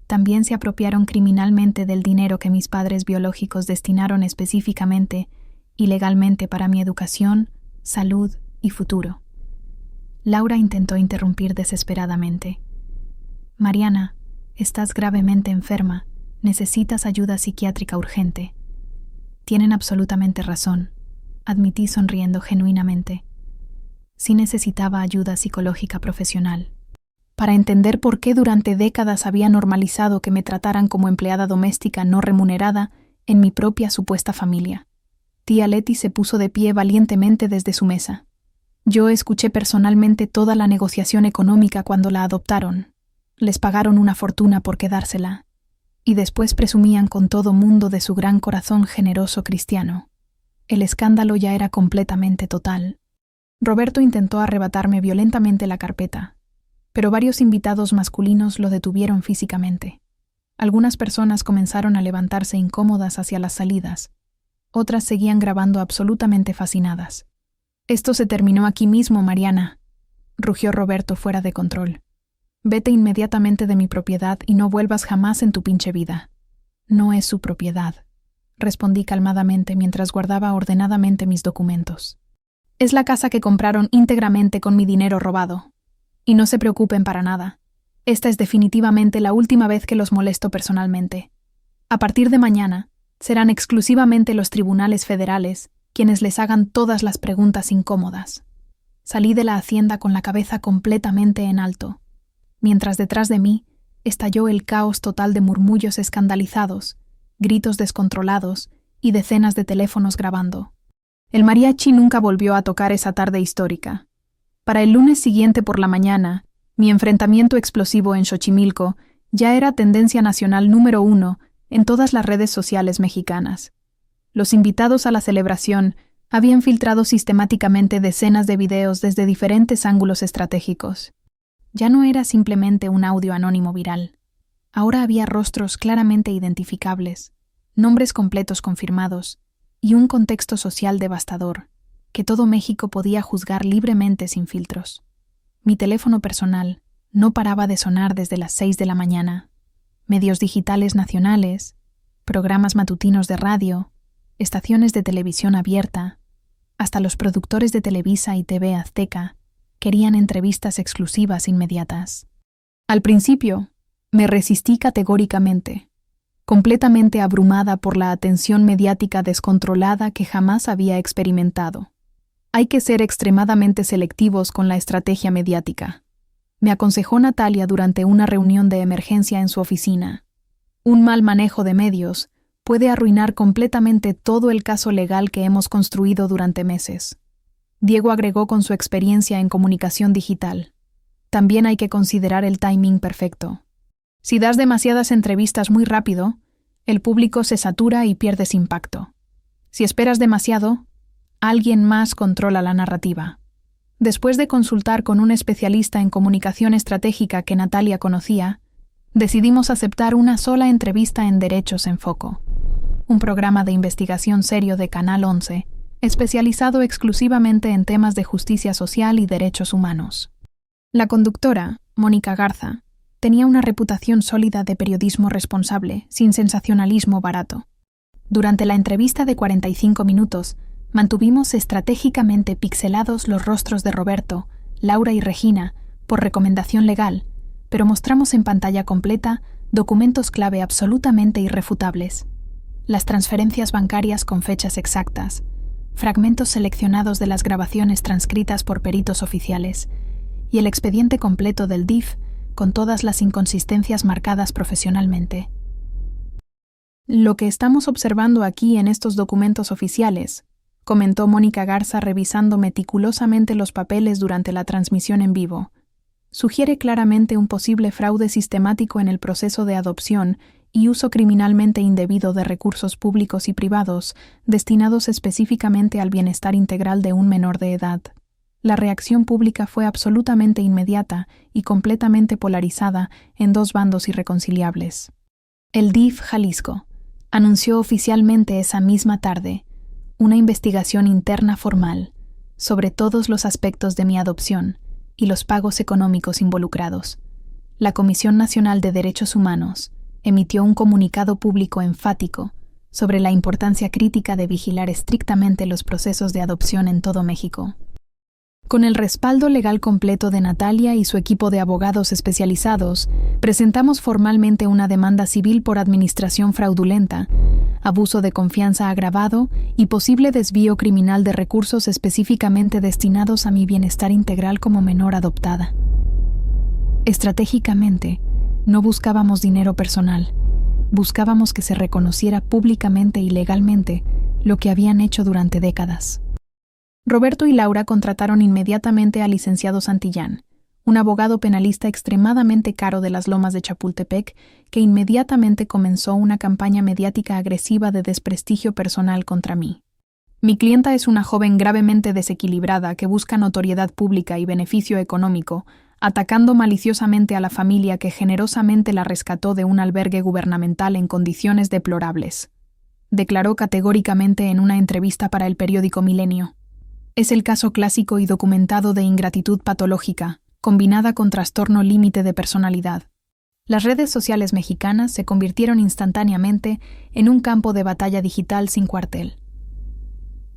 también se apropiaron criminalmente del dinero que mis padres biológicos destinaron específicamente y legalmente para mi educación, salud y futuro. Laura intentó interrumpir desesperadamente. Mariana, estás gravemente enferma. Necesitas ayuda psiquiátrica urgente. Tienen absolutamente razón, admití sonriendo genuinamente. Sí necesitaba ayuda psicológica profesional, para entender por qué durante décadas había normalizado que me trataran como empleada doméstica no remunerada en mi propia supuesta familia. Tía Leti se puso de pie valientemente desde su mesa. Yo escuché personalmente toda la negociación económica cuando la adoptaron. Les pagaron una fortuna por quedársela, y después presumían con todo mundo de su gran corazón generoso cristiano. El escándalo ya era completamente total. Roberto intentó arrebatarme violentamente la carpeta, pero varios invitados masculinos lo detuvieron físicamente. Algunas personas comenzaron a levantarse incómodas hacia las salidas. Otras seguían grabando absolutamente fascinadas. «Esto se terminó aquí mismo, Mariana», rugió Roberto fuera de control. «Vete inmediatamente de mi propiedad y no vuelvas jamás en tu pinche vida». «No es su propiedad», respondí calmadamente mientras guardaba ordenadamente mis documentos. «Es la casa que compraron íntegramente con mi dinero robado. Y no se preocupen para nada. Esta es definitivamente la última vez que los molesto personalmente. A partir de mañana, serán exclusivamente los tribunales federales quienes les hagan todas las preguntas incómodas». Salí de la hacienda con la cabeza completamente en alto, mientras detrás de mí estalló el caos total de murmullos escandalizados, gritos descontrolados y decenas de teléfonos grabando. El mariachi nunca volvió a tocar esa tarde histórica. Para el lunes siguiente por la mañana, mi enfrentamiento explosivo en Xochimilco ya era tendencia nacional número 1 en todas las redes sociales mexicanas. Los invitados a la celebración habían filtrado sistemáticamente decenas de videos desde diferentes ángulos estratégicos. Ya no era simplemente un audio anónimo viral. Ahora había rostros claramente identificables, nombres completos confirmados y un contexto social devastador que todo México podía juzgar libremente sin filtros. Mi teléfono personal no paraba de sonar desde las 6 de la mañana. Medios digitales nacionales, programas matutinos de radio, estaciones de televisión abierta, hasta los productores de Televisa y TV Azteca querían entrevistas exclusivas inmediatas. Al principio, me resistí categóricamente, completamente abrumada por la atención mediática descontrolada que jamás había experimentado. Hay que ser extremadamente selectivos con la estrategia mediática, me aconsejó Natalia durante una reunión de emergencia en su oficina. Un mal manejo de medios puede arruinar completamente todo el caso legal que hemos construido durante meses. Diego agregó con su experiencia en comunicación digital. También hay que considerar el timing perfecto. Si das demasiadas entrevistas muy rápido, el público se satura y pierdes impacto. Si esperas demasiado, alguien más controla la narrativa. Después de consultar con un especialista en comunicación estratégica que Natalia conocía, decidimos aceptar una sola entrevista en Derechos en Foco, un programa de investigación serio de Canal 11, especializado exclusivamente en temas de justicia social y derechos humanos. La conductora, Mónica Garza, tenía una reputación sólida de periodismo responsable, sin sensacionalismo barato. Durante la entrevista de 45 minutos, mantuvimos estratégicamente pixelados los rostros de Roberto, Laura y Regina, por recomendación legal, pero mostramos en pantalla completa documentos clave absolutamente irrefutables. Las transferencias bancarias con fechas exactas, fragmentos seleccionados de las grabaciones transcritas por peritos oficiales, y el expediente completo del DIF con todas las inconsistencias marcadas profesionalmente. Lo que estamos observando aquí en estos documentos oficiales, comentó Mónica Garza revisando meticulosamente los papeles durante la transmisión en vivo, sugiere claramente un posible fraude sistemático en el proceso de adopción y uso criminalmente indebido de recursos públicos y privados destinados específicamente al bienestar integral de un menor de edad. La reacción pública fue absolutamente inmediata y completamente polarizada en dos bandos irreconciliables. El DIF Jalisco anunció oficialmente esa misma tarde una investigación interna formal sobre todos los aspectos de mi adopción y los pagos económicos involucrados. La Comisión Nacional de Derechos Humanos emitió un comunicado público enfático sobre la importancia crítica de vigilar estrictamente los procesos de adopción en todo México. Con el respaldo legal completo de Natalia y su equipo de abogados especializados, presentamos formalmente una demanda civil por administración fraudulenta, abuso de confianza agravado y posible desvío criminal de recursos específicamente destinados a mi bienestar integral como menor adoptada. Estratégicamente, no buscábamos dinero personal, buscábamos que se reconociera públicamente y legalmente lo que habían hecho durante décadas. Roberto y Laura contrataron inmediatamente al licenciado Santillán, un abogado penalista extremadamente caro de las Lomas de Chapultepec, que inmediatamente comenzó una campaña mediática agresiva de desprestigio personal contra mí. Mi clienta es una joven gravemente desequilibrada que busca notoriedad pública y beneficio económico, atacando maliciosamente a la familia que generosamente la rescató de un albergue gubernamental en condiciones deplorables, declaró categóricamente en una entrevista para el periódico Milenio. Es el caso clásico y documentado de ingratitud patológica, combinada con trastorno límite de personalidad. Las redes sociales mexicanas se convirtieron instantáneamente en un campo de batalla digital sin cuartel.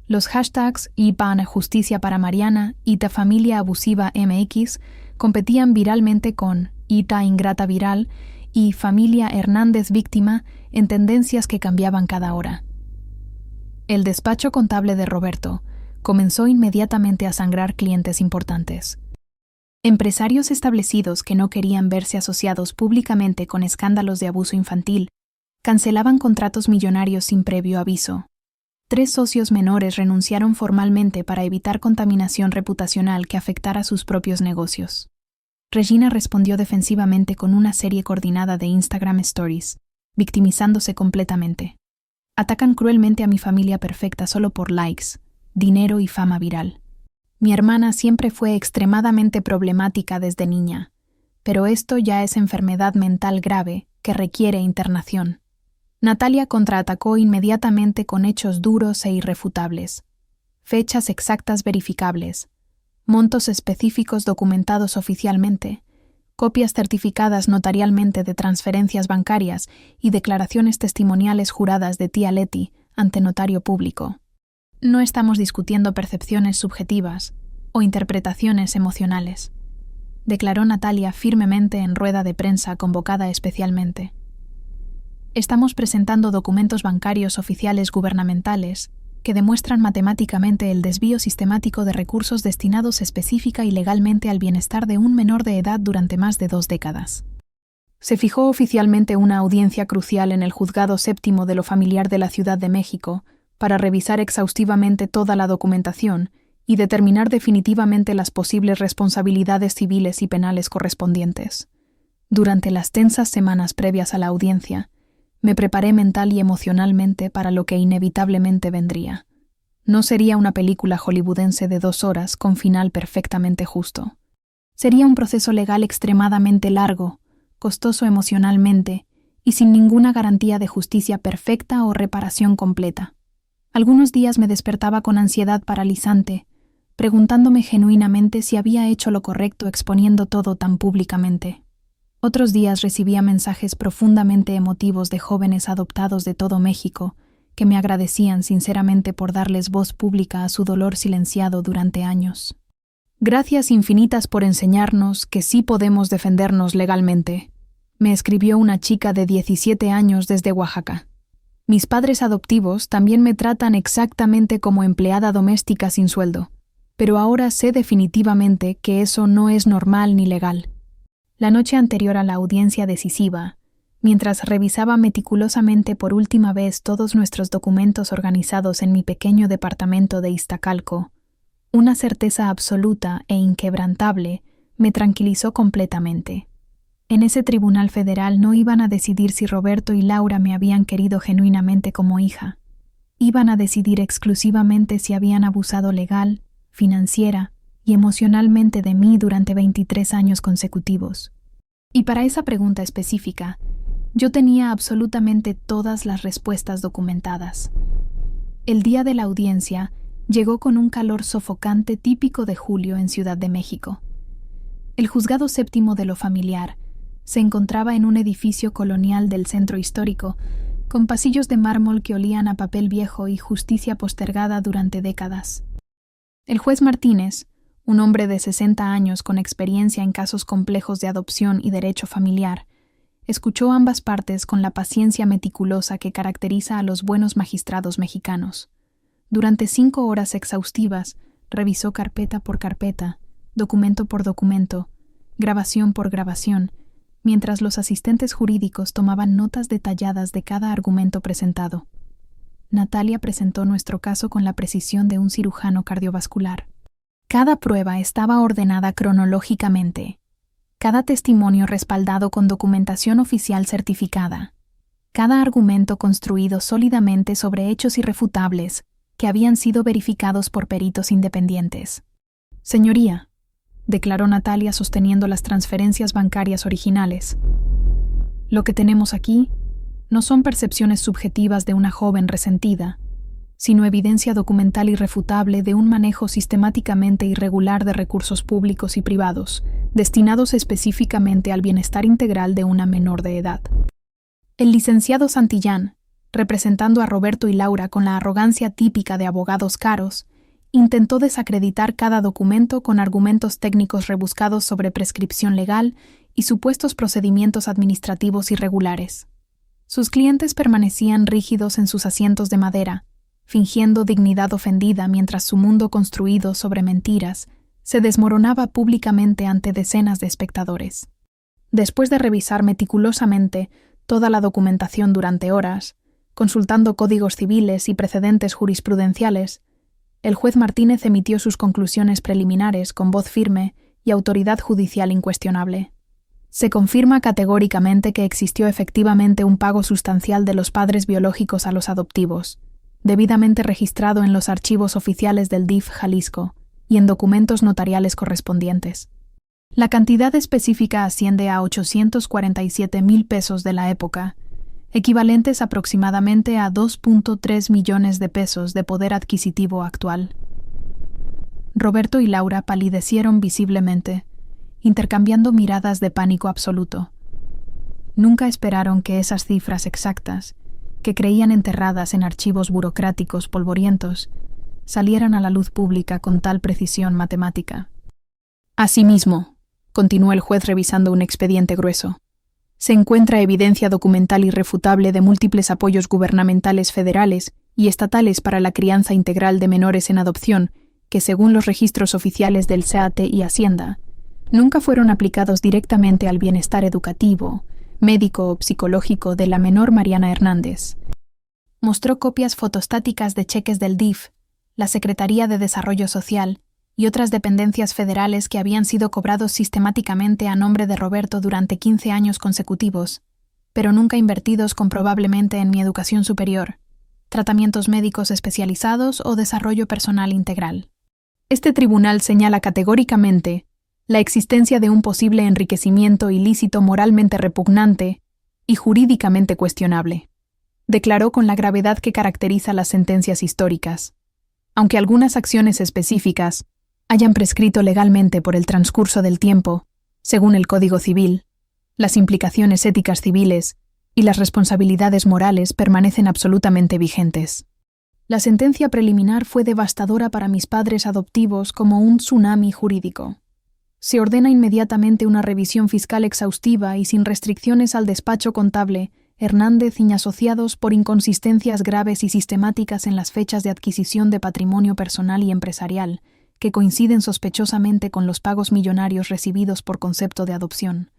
Los hashtags IPAN Justicia para Mariana, ITA Familia Abusiva MX competían viralmente con ITA Ingrata Viral y Familia Hernández Víctima en tendencias que cambiaban cada hora. El despacho contable de Roberto comenzó inmediatamente a sangrar clientes importantes. Empresarios establecidos que no querían verse asociados públicamente con escándalos de abuso infantil cancelaban contratos millonarios sin previo aviso. 3 socios menores renunciaron formalmente para evitar contaminación reputacional que afectara sus propios negocios. Regina respondió defensivamente con una serie coordinada de Instagram Stories, victimizándose completamente. Atacan cruelmente a mi familia perfecta solo por likes, dinero y fama viral. Mi hermana siempre fue extremadamente problemática desde niña, pero esto ya es enfermedad mental grave que requiere internación. Natalia contraatacó inmediatamente con hechos duros e irrefutables, fechas exactas verificables, montos específicos documentados oficialmente, copias certificadas notarialmente de transferencias bancarias y declaraciones testimoniales juradas de tía Leti ante notario público. No estamos discutiendo percepciones subjetivas o interpretaciones emocionales, declaró Natalia firmemente en rueda de prensa convocada especialmente. Estamos presentando documentos bancarios oficiales gubernamentales que demuestran matemáticamente el desvío sistemático de recursos destinados específica y legalmente al bienestar de un menor de edad durante más de 2 décadas. Se fijó oficialmente una audiencia crucial en el Juzgado Séptimo de lo Familiar de la Ciudad de México para revisar exhaustivamente toda la documentación y determinar definitivamente las posibles responsabilidades civiles y penales correspondientes. Durante las tensas semanas previas a la audiencia, me preparé mental y emocionalmente para lo que inevitablemente vendría. No sería una película hollywoodense de 2 horas con final perfectamente justo. Sería un proceso legal extremadamente largo, costoso emocionalmente y sin ninguna garantía de justicia perfecta o reparación completa. Algunos días me despertaba con ansiedad paralizante, preguntándome genuinamente si había hecho lo correcto exponiendo todo tan públicamente. Otros días recibía mensajes profundamente emotivos de jóvenes adoptados de todo México que me agradecían sinceramente por darles voz pública a su dolor silenciado durante años. Gracias infinitas por enseñarnos que sí podemos defendernos legalmente, me escribió una chica de 17 años desde Oaxaca. Mis padres adoptivos también me tratan exactamente como empleada doméstica sin sueldo, pero ahora sé definitivamente que eso no es normal ni legal. La noche anterior a la audiencia decisiva, mientras revisaba meticulosamente por última vez todos nuestros documentos organizados en mi pequeño departamento de Iztacalco, una certeza absoluta e inquebrantable me tranquilizó completamente. En ese tribunal federal no iban a decidir si Roberto y Laura me habían querido genuinamente como hija. Iban a decidir exclusivamente si habían abusado legal, financiera y emocionalmente de mí durante 23 años consecutivos. Y para esa pregunta específica, yo tenía absolutamente todas las respuestas documentadas. El día de la audiencia llegó con un calor sofocante típico de julio en Ciudad de México. El Juzgado Séptimo de lo Familiar se encontraba en un edificio colonial del centro histórico, con pasillos de mármol que olían a papel viejo y justicia postergada durante décadas. El juez Martínez, un hombre de 60 años con experiencia en casos complejos de adopción y derecho familiar, escuchó ambas partes con la paciencia meticulosa que caracteriza a los buenos magistrados mexicanos. Durante 5 horas exhaustivas, revisó carpeta por carpeta, documento por documento, grabación por grabación, mientras los asistentes jurídicos tomaban notas detalladas de cada argumento presentado. Natalia presentó nuestro caso con la precisión de un cirujano cardiovascular. Cada prueba estaba ordenada cronológicamente, cada testimonio respaldado con documentación oficial certificada, cada argumento construido sólidamente sobre hechos irrefutables que habían sido verificados por peritos independientes. Señoría, declaró Natalia sosteniendo las transferencias bancarias originales, lo que tenemos aquí no son percepciones subjetivas de una joven resentida, sino evidencia documental irrefutable de un manejo sistemáticamente irregular de recursos públicos y privados, destinados específicamente al bienestar integral de una menor de edad. El licenciado Santillán, representando a Roberto y Laura con la arrogancia típica de abogados caros, intentó desacreditar cada documento con argumentos técnicos rebuscados sobre prescripción legal y supuestos procedimientos administrativos irregulares. Sus clientes permanecían rígidos en sus asientos de madera, fingiendo dignidad ofendida mientras su mundo construido sobre mentiras se desmoronaba públicamente ante decenas de espectadores. Después de revisar meticulosamente toda la documentación durante horas, consultando códigos civiles y precedentes jurisprudenciales, el juez Martínez emitió sus conclusiones preliminares con voz firme y autoridad judicial incuestionable. Se confirma categóricamente que existió efectivamente un pago sustancial de los padres biológicos a los adoptivos, debidamente registrado en los archivos oficiales del DIF Jalisco y en documentos notariales correspondientes. La cantidad específica asciende a 847,000 pesos de la época, equivalentes aproximadamente a 2.3 millones de pesos de poder adquisitivo actual. Roberto y Laura palidecieron visiblemente, intercambiando miradas de pánico absoluto. Nunca esperaron que esas cifras exactas, que creían enterradas en archivos burocráticos polvorientos, salieran a la luz pública con tal precisión matemática. Asimismo, continuó el juez revisando un expediente grueso, se encuentra evidencia documental irrefutable de múltiples apoyos gubernamentales federales y estatales para la crianza integral de menores en adopción que, según los registros oficiales del SEATE y Hacienda, nunca fueron aplicados directamente al bienestar educativo, médico psicológico de la menor Mariana Hernández. Mostró copias fotostáticas de cheques del DIF, la Secretaría de Desarrollo Social y otras dependencias federales que habían sido cobrados sistemáticamente a nombre de Roberto durante 15 años consecutivos, pero nunca invertidos comprobablemente en mi educación superior, tratamientos médicos especializados o desarrollo personal integral. Este tribunal señala categóricamente la existencia de un posible enriquecimiento ilícito moralmente repugnante y jurídicamente cuestionable. Declaró con la gravedad que caracteriza las sentencias históricas. Aunque algunas acciones específicas hayan prescrito legalmente por el transcurso del tiempo, según el Código Civil, las implicaciones éticas civiles y las responsabilidades morales permanecen absolutamente vigentes. La sentencia preliminar fue devastadora para mis padres adoptivos como un tsunami jurídico. Se ordena inmediatamente una revisión fiscal exhaustiva y sin restricciones al despacho contable Hernández y asociados por inconsistencias graves y sistemáticas en las fechas de adquisición de patrimonio personal y empresarial, que coinciden sospechosamente con los pagos millonarios recibidos por concepto de adopción.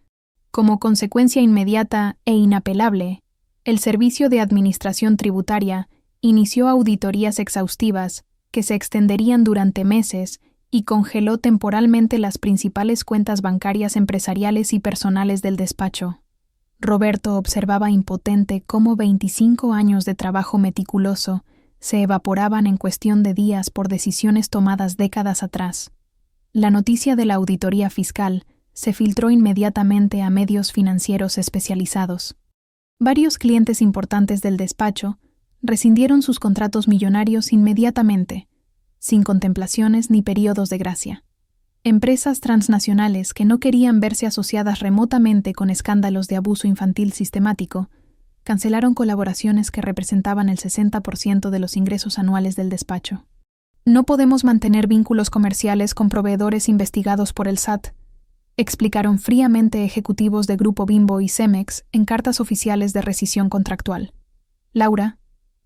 Como consecuencia inmediata e inapelable, el Servicio de Administración Tributaria inició auditorías exhaustivas que se extenderían durante meses y congeló temporalmente las principales cuentas bancarias empresariales y personales del despacho. Roberto observaba impotente cómo 25 años de trabajo meticuloso se evaporaban en cuestión de días por decisiones tomadas décadas atrás. La noticia de la auditoría fiscal se filtró inmediatamente a medios financieros especializados. Varios clientes importantes del despacho rescindieron sus contratos millonarios inmediatamente, sin contemplaciones ni períodos de gracia. Empresas transnacionales que no querían verse asociadas remotamente con escándalos de abuso infantil sistemático cancelaron colaboraciones que representaban el 60% de los ingresos anuales del despacho. No podemos mantener vínculos comerciales con proveedores investigados por el SAT, explicaron fríamente ejecutivos de Grupo Bimbo y Cemex en cartas oficiales de rescisión contractual. Laura,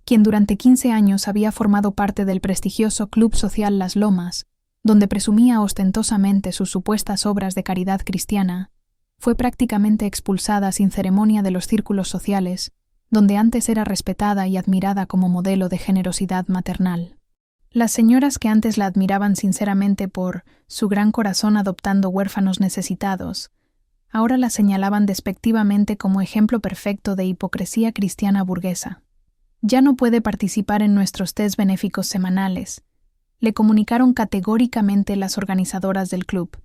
quien durante 15 años había formado parte del prestigioso Club Social Las Lomas, donde presumía ostentosamente sus supuestas obras de caridad cristiana, fue prácticamente expulsada sin ceremonia de los círculos sociales, donde antes era respetada y admirada como modelo de generosidad maternal. Las señoras que antes la admiraban sinceramente por su gran corazón adoptando huérfanos necesitados, ahora la señalaban despectivamente como ejemplo perfecto de hipocresía cristiana burguesa. Ya no puede participar en nuestros test benéficos semanales, le comunicaron categóricamente las organizadoras del club.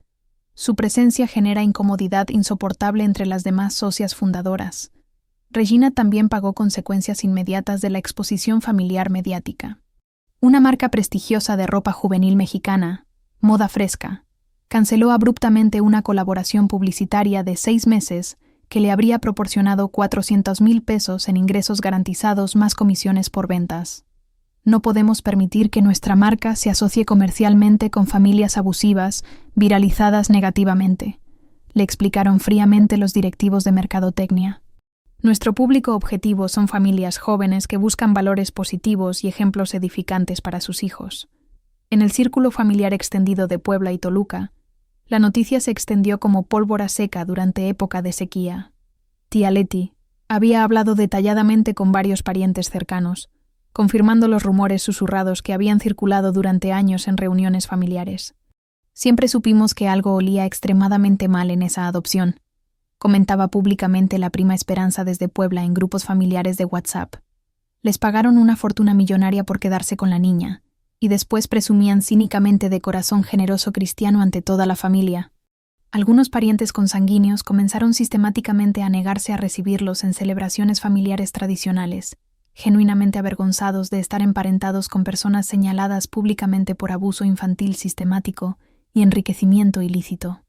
Su presencia genera incomodidad insoportable entre las demás socias fundadoras. Regina también pagó consecuencias inmediatas de la exposición familiar mediática. Una marca prestigiosa de ropa juvenil mexicana, Moda Fresca, canceló abruptamente una colaboración publicitaria de 6 meses que le habría proporcionado 400,000 pesos en ingresos garantizados más comisiones por ventas. No podemos permitir que nuestra marca se asocie comercialmente con familias abusivas viralizadas negativamente, le explicaron fríamente los directivos de Mercadotecnia. Nuestro público objetivo son familias jóvenes que buscan valores positivos y ejemplos edificantes para sus hijos. En el círculo familiar extendido de Puebla y Toluca, la noticia se extendió como pólvora seca durante época de sequía. Tía Leti había hablado detalladamente con varios parientes cercanos, confirmando los rumores susurrados que habían circulado durante años en reuniones familiares. Siempre supimos que algo olía extremadamente mal en esa adopción, comentaba públicamente la prima Esperanza desde Puebla en grupos familiares de WhatsApp. Les pagaron una fortuna millonaria por quedarse con la niña, y después presumían cínicamente de corazón generoso cristiano ante toda la familia. Algunos parientes consanguíneos comenzaron sistemáticamente a negarse a recibirlos en celebraciones familiares tradicionales, genuinamente avergonzados de estar emparentados con personas señaladas públicamente por abuso infantil sistemático y enriquecimiento ilícito.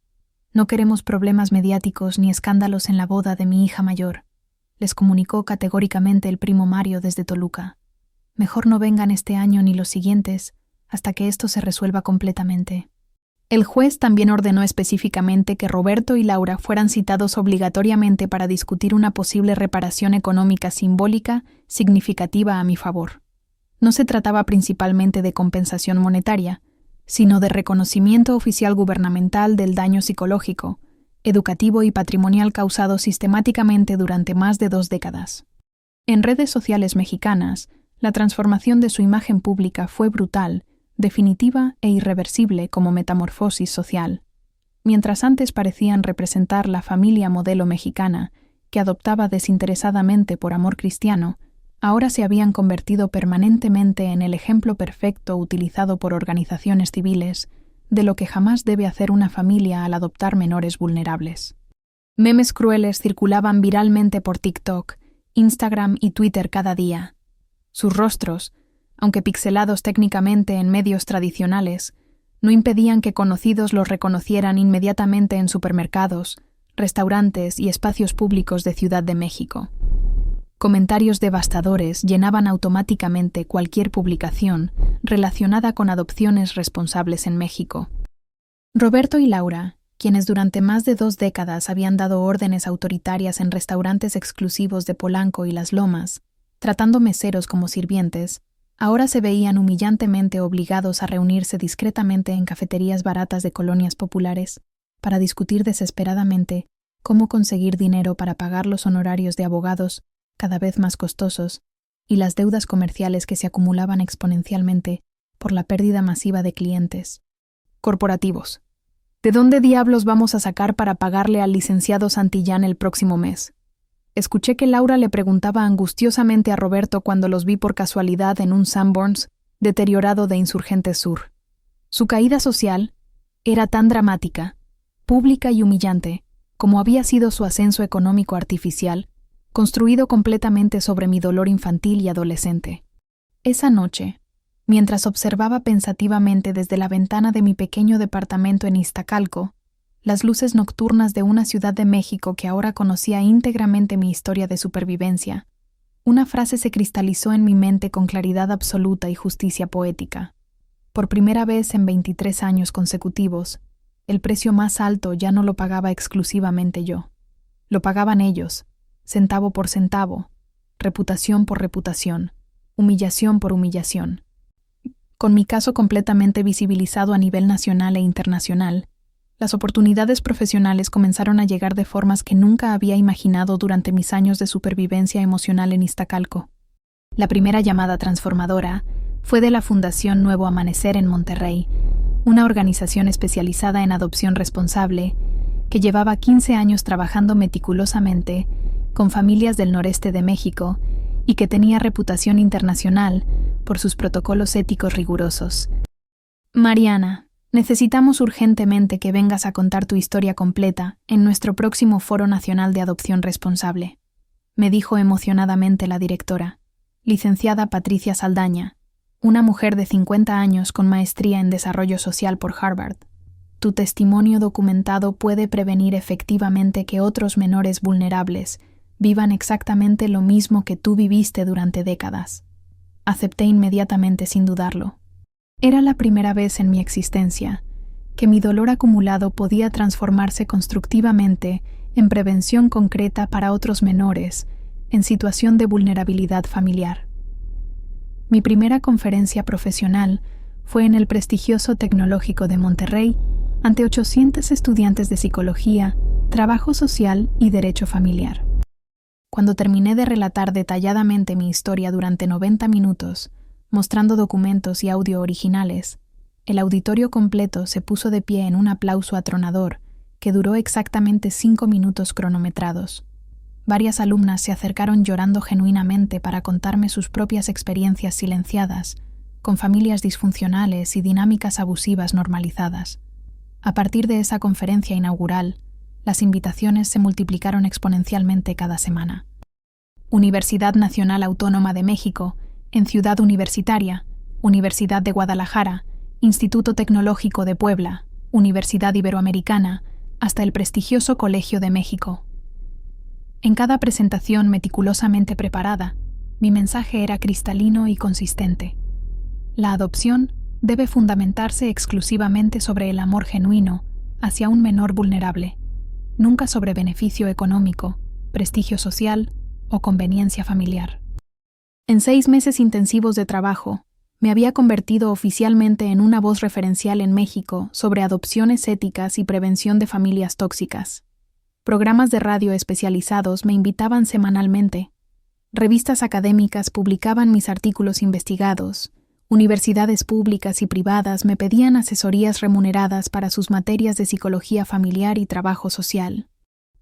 No queremos problemas mediáticos ni escándalos en la boda de mi hija mayor, les comunicó categóricamente el primo Mario desde Toluca. Mejor no vengan este año ni los siguientes hasta que esto se resuelva completamente. El juez también ordenó específicamente que Roberto y Laura fueran citados obligatoriamente para discutir una posible reparación económica simbólica significativa a mi favor. No se trataba principalmente de compensación monetaria, sino de reconocimiento oficial gubernamental del daño psicológico, educativo y patrimonial causado sistemáticamente durante más de 2 décadas. En redes sociales mexicanas, la transformación de su imagen pública fue brutal, definitiva e irreversible como metamorfosis social. Mientras antes parecían representar la familia modelo mexicana, que adoptaba desinteresadamente por amor cristiano, ahora se habían convertido permanentemente en el ejemplo perfecto utilizado por organizaciones civiles de lo que jamás debe hacer una familia al adoptar menores vulnerables. Memes crueles circulaban viralmente por TikTok, Instagram y Twitter cada día. Sus rostros, aunque pixelados técnicamente en medios tradicionales, no impedían que conocidos los reconocieran inmediatamente en supermercados, restaurantes y espacios públicos de Ciudad de México. Comentarios devastadores llenaban automáticamente cualquier publicación relacionada con adopciones responsables en México. Roberto y Laura, quienes durante más de 2 décadas habían dado órdenes autoritarias en restaurantes exclusivos de Polanco y Las Lomas, tratando meseros como sirvientes, ahora se veían humillantemente obligados a reunirse discretamente en cafeterías baratas de colonias populares para discutir desesperadamente cómo conseguir dinero para pagar los honorarios de abogados cada vez más costosos y las deudas comerciales que se acumulaban exponencialmente por la pérdida masiva de clientes. Corporativos. ¿De dónde diablos vamos a sacar para pagarle al licenciado Santillán el próximo mes? Escuché que Laura le preguntaba angustiosamente a Roberto cuando los vi por casualidad en un Sanborns deteriorado de Insurgentes Sur. Su caída social era tan dramática, pública y humillante, como había sido su ascenso económico artificial, construido completamente sobre mi dolor infantil y adolescente. Esa noche, mientras observaba pensativamente desde la ventana de mi pequeño departamento en Iztacalco, las luces nocturnas de una Ciudad de México que ahora conocía íntegramente mi historia de supervivencia, una frase se cristalizó en mi mente con claridad absoluta y justicia poética. Por primera vez en 23 años consecutivos, el precio más alto ya no lo pagaba exclusivamente yo. Lo pagaban ellos, centavo por centavo, reputación por reputación, humillación por humillación. Con mi caso completamente visibilizado a nivel nacional e internacional, las oportunidades profesionales comenzaron a llegar de formas que nunca había imaginado durante mis años de supervivencia emocional en Iztacalco. La primera llamada transformadora fue de la Fundación Nuevo Amanecer en Monterrey, una organización especializada en adopción responsable que llevaba 15 años trabajando meticulosamente con familias del noreste de México y que tenía reputación internacional por sus protocolos éticos rigurosos. Mariana, necesitamos urgentemente que vengas a contar tu historia completa en nuestro próximo Foro Nacional de Adopción Responsable, me dijo emocionadamente la directora, licenciada Patricia Saldaña, una mujer de 50 años con maestría en Desarrollo Social por Harvard. Tu testimonio documentado puede prevenir efectivamente que otros menores vulnerables vivan exactamente lo mismo que tú viviste durante décadas. Acepté inmediatamente sin dudarlo. Era la primera vez en mi existencia que mi dolor acumulado podía transformarse constructivamente en prevención concreta para otros menores en situación de vulnerabilidad familiar. Mi primera conferencia profesional fue en el prestigioso Tecnológico de Monterrey ante 800 estudiantes de psicología, trabajo social y derecho familiar. Cuando terminé de relatar detalladamente mi historia durante 90 minutos, mostrando documentos y audio originales, el auditorio completo se puso de pie en un aplauso atronador que duró exactamente 5 minutos cronometrados. Varias alumnas se acercaron llorando genuinamente para contarme sus propias experiencias silenciadas, con familias disfuncionales y dinámicas abusivas normalizadas. A partir de esa conferencia inaugural, las invitaciones se multiplicaron exponencialmente cada semana. Universidad Nacional Autónoma de México, en Ciudad Universitaria, Universidad de Guadalajara, Instituto Tecnológico de Puebla, Universidad Iberoamericana, hasta el prestigioso Colegio de México. En cada presentación meticulosamente preparada, mi mensaje era cristalino y consistente. La adopción debe fundamentarse exclusivamente sobre el amor genuino hacia un menor vulnerable, nunca sobre beneficio económico, prestigio social o conveniencia familiar. En 6 meses intensivos de trabajo, me había convertido oficialmente en una voz referencial en México sobre adopciones éticas y prevención de familias tóxicas. Programas de radio especializados me invitaban semanalmente. Revistas académicas publicaban mis artículos investigados. Universidades públicas y privadas me pedían asesorías remuneradas para sus materias de psicología familiar y trabajo social.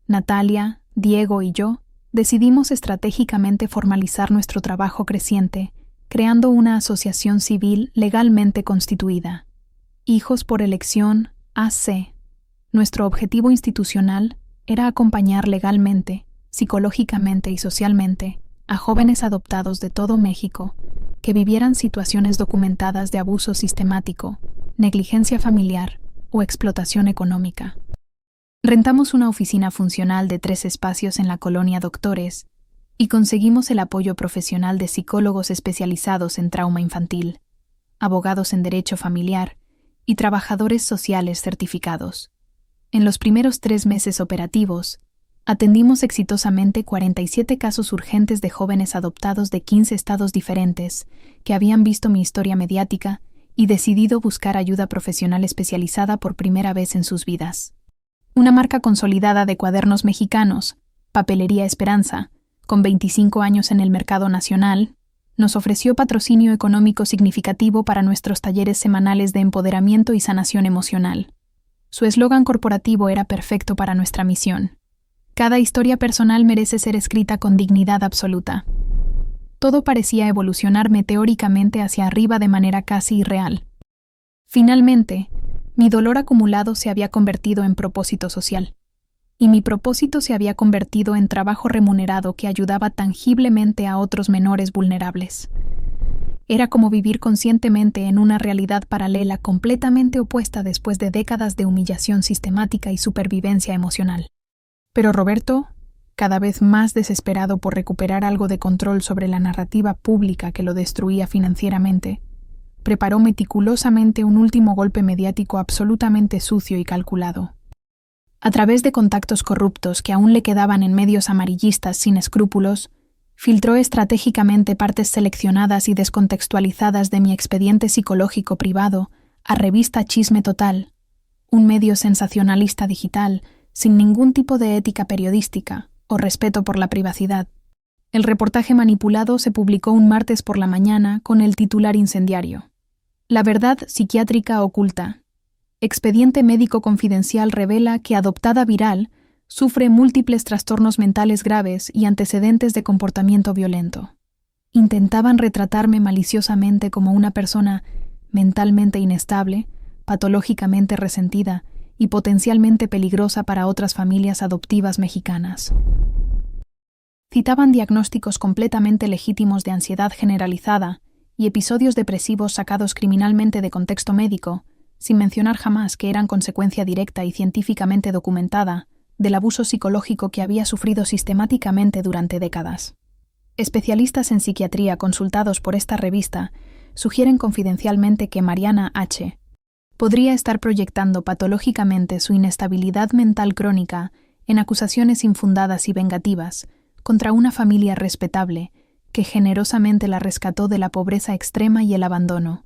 Natalia, Diego y yo decidimos estratégicamente formalizar nuestro trabajo creciente, creando una asociación civil legalmente constituida. Hijos por Elección, AC. Nuestro objetivo institucional era acompañar legalmente, psicológicamente y socialmente a jóvenes adoptados de todo México que vivieran situaciones documentadas de abuso sistemático, negligencia familiar o explotación económica. Rentamos una oficina funcional de 3 espacios en la colonia Doctores y conseguimos el apoyo profesional de psicólogos especializados en trauma infantil, abogados en derecho familiar y trabajadores sociales certificados. En los primeros 3 meses operativos, atendimos exitosamente 47 casos urgentes de jóvenes adoptados de 15 estados diferentes que habían visto mi historia mediática y decidido buscar ayuda profesional especializada por primera vez en sus vidas. Una marca consolidada de cuadernos mexicanos, Papelería Esperanza, con 25 años en el mercado nacional, nos ofreció patrocinio económico significativo para nuestros talleres semanales de empoderamiento y sanación emocional. Su eslogan corporativo era perfecto para nuestra misión. Cada historia personal merece ser escrita con dignidad absoluta. Todo parecía evolucionar meteóricamente hacia arriba de manera casi irreal. Finalmente, mi dolor acumulado se había convertido en propósito social. Y mi propósito se había convertido en trabajo remunerado que ayudaba tangiblemente a otros menores vulnerables. Era como vivir conscientemente en una realidad paralela completamente opuesta después de décadas de humillación sistemática y supervivencia emocional. Pero Roberto, cada vez más desesperado por recuperar algo de control sobre la narrativa pública que lo destruía financieramente, preparó meticulosamente un último golpe mediático absolutamente sucio y calculado. A través de contactos corruptos que aún le quedaban en medios amarillistas sin escrúpulos, filtró estratégicamente partes seleccionadas y descontextualizadas de mi expediente psicológico privado a Revista Chisme Total, un medio sensacionalista digital sin ningún tipo de ética periodística o respeto por la privacidad. El reportaje manipulado se publicó un martes por la mañana con el titular incendiario: La verdad psiquiátrica oculta. Expediente médico confidencial revela que adoptada viral sufre múltiples trastornos mentales graves y antecedentes de comportamiento violento. Intentaban retratarme maliciosamente como una persona mentalmente inestable, patológicamente resentida y potencialmente peligrosa para otras familias adoptivas mexicanas. Citaban diagnósticos completamente legítimos de ansiedad generalizada y episodios depresivos sacados criminalmente de contexto médico, sin mencionar jamás que eran consecuencia directa y científicamente documentada del abuso psicológico que había sufrido sistemáticamente durante décadas. Especialistas en psiquiatría consultados por esta revista sugieren confidencialmente que Mariana H. podría estar proyectando patológicamente su inestabilidad mental crónica en acusaciones infundadas y vengativas contra una familia respetable que generosamente la rescató de la pobreza extrema y el abandono,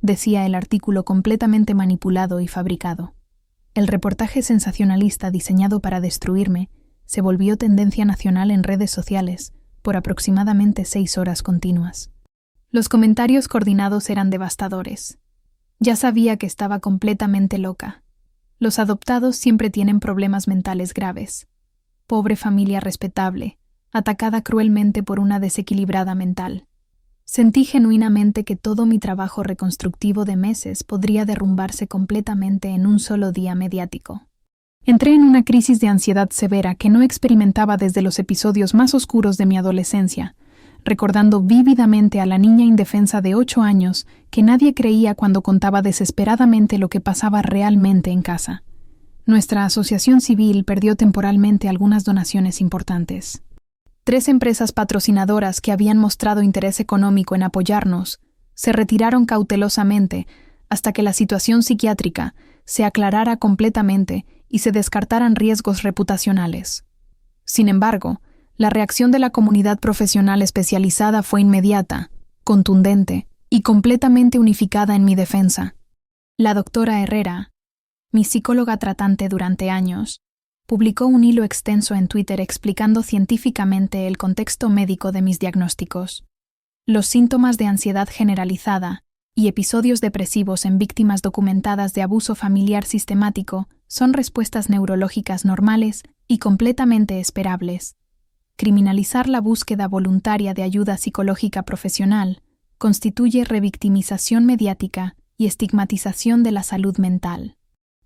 decía el artículo completamente manipulado y fabricado. El reportaje sensacionalista diseñado para destruirme se volvió tendencia nacional en redes sociales por aproximadamente 6 horas continuas. Los comentarios coordinados eran devastadores. Ya sabía que estaba completamente loca. Los adoptados siempre tienen problemas mentales graves. Pobre familia respetable, atacada cruelmente por una desequilibrada mental. Sentí genuinamente que todo mi trabajo reconstructivo de meses podría derrumbarse completamente en un solo día mediático. Entré en una crisis de ansiedad severa que no experimentaba desde los episodios más oscuros de mi adolescencia, recordando vívidamente a la niña indefensa de 8 años que nadie creía cuando contaba desesperadamente lo que pasaba realmente en casa. Nuestra asociación civil perdió temporalmente algunas donaciones importantes. 3 empresas patrocinadoras que habían mostrado interés económico en apoyarnos se retiraron cautelosamente hasta que la situación psiquiátrica se aclarara completamente y se descartaran riesgos reputacionales. Sin embargo, la reacción de la comunidad profesional especializada fue inmediata, contundente y completamente unificada en mi defensa. La doctora Herrera, mi psicóloga tratante durante años, publicó un hilo extenso en Twitter explicando científicamente el contexto médico de mis diagnósticos. Los síntomas de ansiedad generalizada y episodios depresivos en víctimas documentadas de abuso familiar sistemático son respuestas neurológicas normales y completamente esperables. Criminalizar la búsqueda voluntaria de ayuda psicológica profesional constituye revictimización mediática y estigmatización de la salud mental.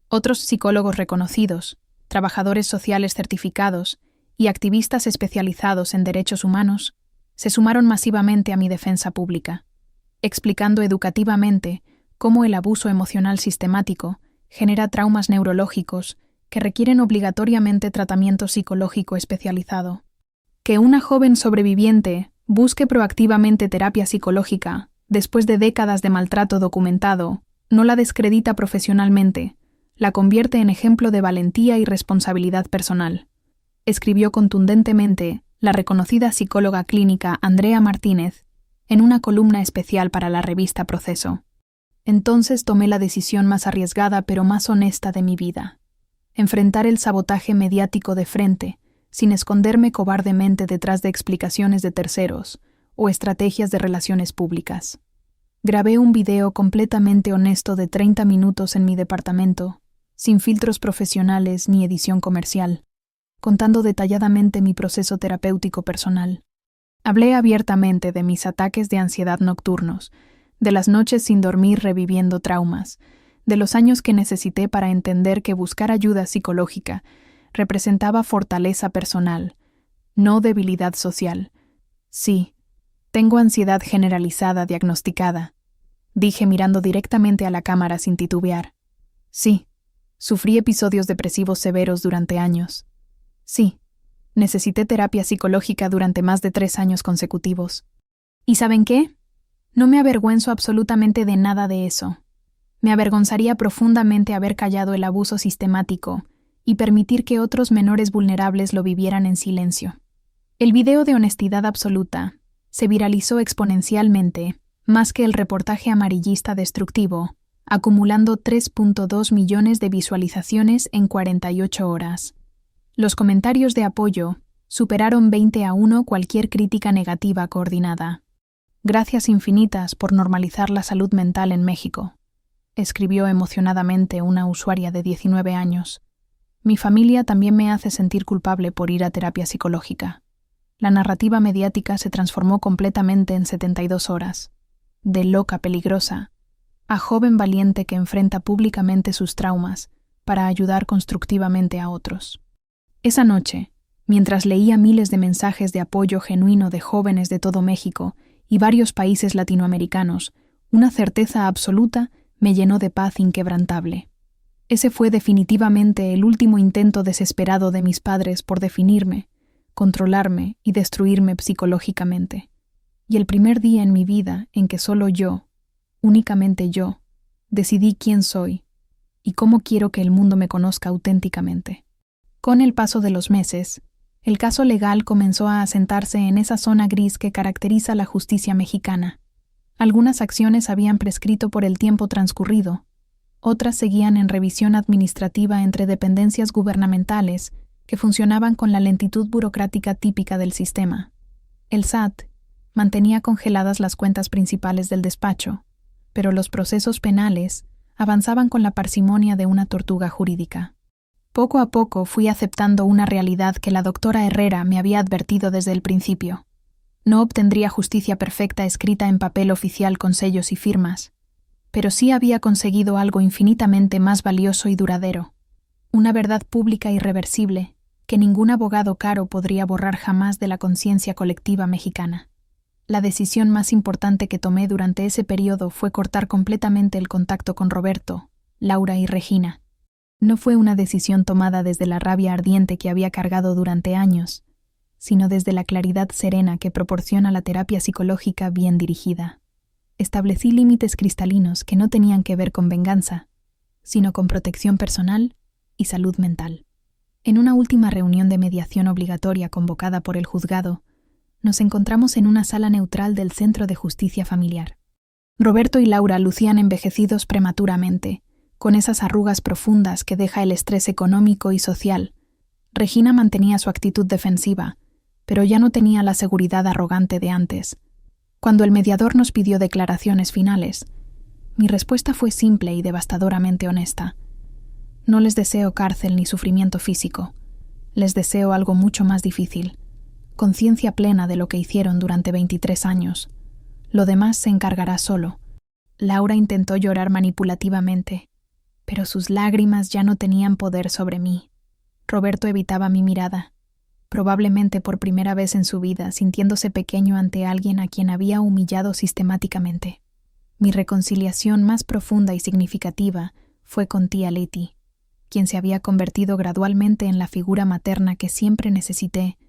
Otros psicólogos reconocidos, trabajadores sociales certificados y activistas especializados en derechos humanos se sumaron masivamente a mi defensa pública, explicando educativamente cómo el abuso emocional sistemático genera traumas neurológicos que requieren obligatoriamente tratamiento psicológico especializado. Que una joven sobreviviente busque proactivamente terapia psicológica después de décadas de maltrato documentado no la descredita profesionalmente, la convierte en ejemplo de valentía y responsabilidad personal, escribió contundentemente la reconocida psicóloga clínica Andrea Martínez en una columna especial para la revista Proceso. Entonces tomé la decisión más arriesgada pero más honesta de mi vida: enfrentar el sabotaje mediático de frente, sin esconderme cobardemente detrás de explicaciones de terceros o estrategias de relaciones públicas. Grabé un video completamente honesto de 30 minutos en mi departamento, sin filtros profesionales ni edición comercial, contando detalladamente mi proceso terapéutico personal. Hablé abiertamente de mis ataques de ansiedad nocturnos, de las noches sin dormir reviviendo traumas, de los años que necesité para entender que buscar ayuda psicológica representaba fortaleza personal, no debilidad social. Sí, tengo ansiedad generalizada diagnosticada, dije mirando directamente a la cámara sin titubear. Sí, sufrí episodios depresivos severos durante años. Sí, necesité terapia psicológica durante más de 3 años consecutivos. ¿Y saben qué? No me avergüenzo absolutamente de nada de eso. Me avergonzaría profundamente haber callado el abuso sistemático y permitir que otros menores vulnerables lo vivieran en silencio. El video de honestidad absoluta se viralizó exponencialmente, más que el reportaje amarillista destructivo, acumulando 3.2 millones de visualizaciones en 48 horas. Los comentarios de apoyo superaron 20-1 cualquier crítica negativa coordinada. Gracias infinitas por normalizar la salud mental en México, escribió emocionadamente una usuaria de 19 años. Mi familia también me hace sentir culpable por ir a terapia psicológica. La narrativa mediática se transformó completamente en 72 horas. De loca peligrosa a joven valiente que enfrenta públicamente sus traumas para ayudar constructivamente a otros. Esa noche, mientras leía miles de mensajes de apoyo genuino de jóvenes de todo México y varios países latinoamericanos, una certeza absoluta me llenó de paz inquebrantable. Ese fue definitivamente el último intento desesperado de mis padres por definirme, controlarme y destruirme psicológicamente. Y el primer día en mi vida en que solo yo, únicamente yo, decidí quién soy y cómo quiero que el mundo me conozca auténticamente. Con el paso de los meses, el caso legal comenzó a asentarse en esa zona gris que caracteriza la justicia mexicana. Algunas acciones habían prescrito por el tiempo transcurrido, otras seguían en revisión administrativa entre dependencias gubernamentales que funcionaban con la lentitud burocrática típica del sistema. El SAT mantenía congeladas las cuentas principales del despacho, pero los procesos penales avanzaban con la parsimonia de una tortuga jurídica. Poco a poco fui aceptando una realidad que la doctora Herrera me había advertido desde el principio. No obtendría justicia perfecta escrita en papel oficial con sellos y firmas, pero sí había conseguido algo infinitamente más valioso y duradero, una verdad pública irreversible que ningún abogado caro podría borrar jamás de la conciencia colectiva mexicana. La decisión más importante que tomé durante ese periodo fue cortar completamente el contacto con Roberto, Laura y Regina. No fue una decisión tomada desde la rabia ardiente que había cargado durante años, sino desde la claridad serena que proporciona la terapia psicológica bien dirigida. Establecí límites cristalinos que no tenían que ver con venganza, sino con protección personal y salud mental. En una última reunión de mediación obligatoria convocada por el juzgado, nos encontramos en una sala neutral del Centro de Justicia Familiar. Roberto y Laura lucían envejecidos prematuramente, con esas arrugas profundas que deja el estrés económico y social, Regina mantenía su actitud defensiva, pero ya no tenía la seguridad arrogante de antes. Cuando el mediador nos pidió declaraciones finales, mi respuesta fue simple y devastadoramente honesta. No les deseo cárcel ni sufrimiento físico. Les deseo algo mucho más difícil. Conciencia plena de lo que hicieron durante 23 años. Lo demás se encargará solo. Laura intentó llorar manipulativamente, pero sus lágrimas ya no tenían poder sobre mí. Roberto evitaba mi mirada, probablemente por primera vez en su vida, sintiéndose pequeño ante alguien a quien había humillado sistemáticamente. Mi reconciliación más profunda y significativa fue con tía Leti, quien se había convertido gradualmente en la figura materna que siempre necesité,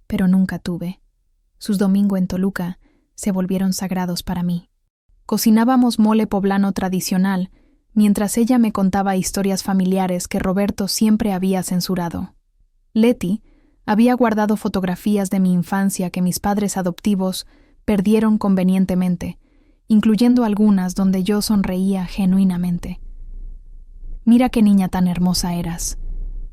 pero nunca tuve. Sus domingos en Toluca se volvieron sagrados para mí. Cocinábamos mole poblano tradicional, mientras ella me contaba historias familiares que Roberto siempre había censurado. Leti había guardado fotografías de mi infancia que mis padres adoptivos perdieron convenientemente, incluyendo algunas donde yo sonreía genuinamente. «Mira qué niña tan hermosa eras»,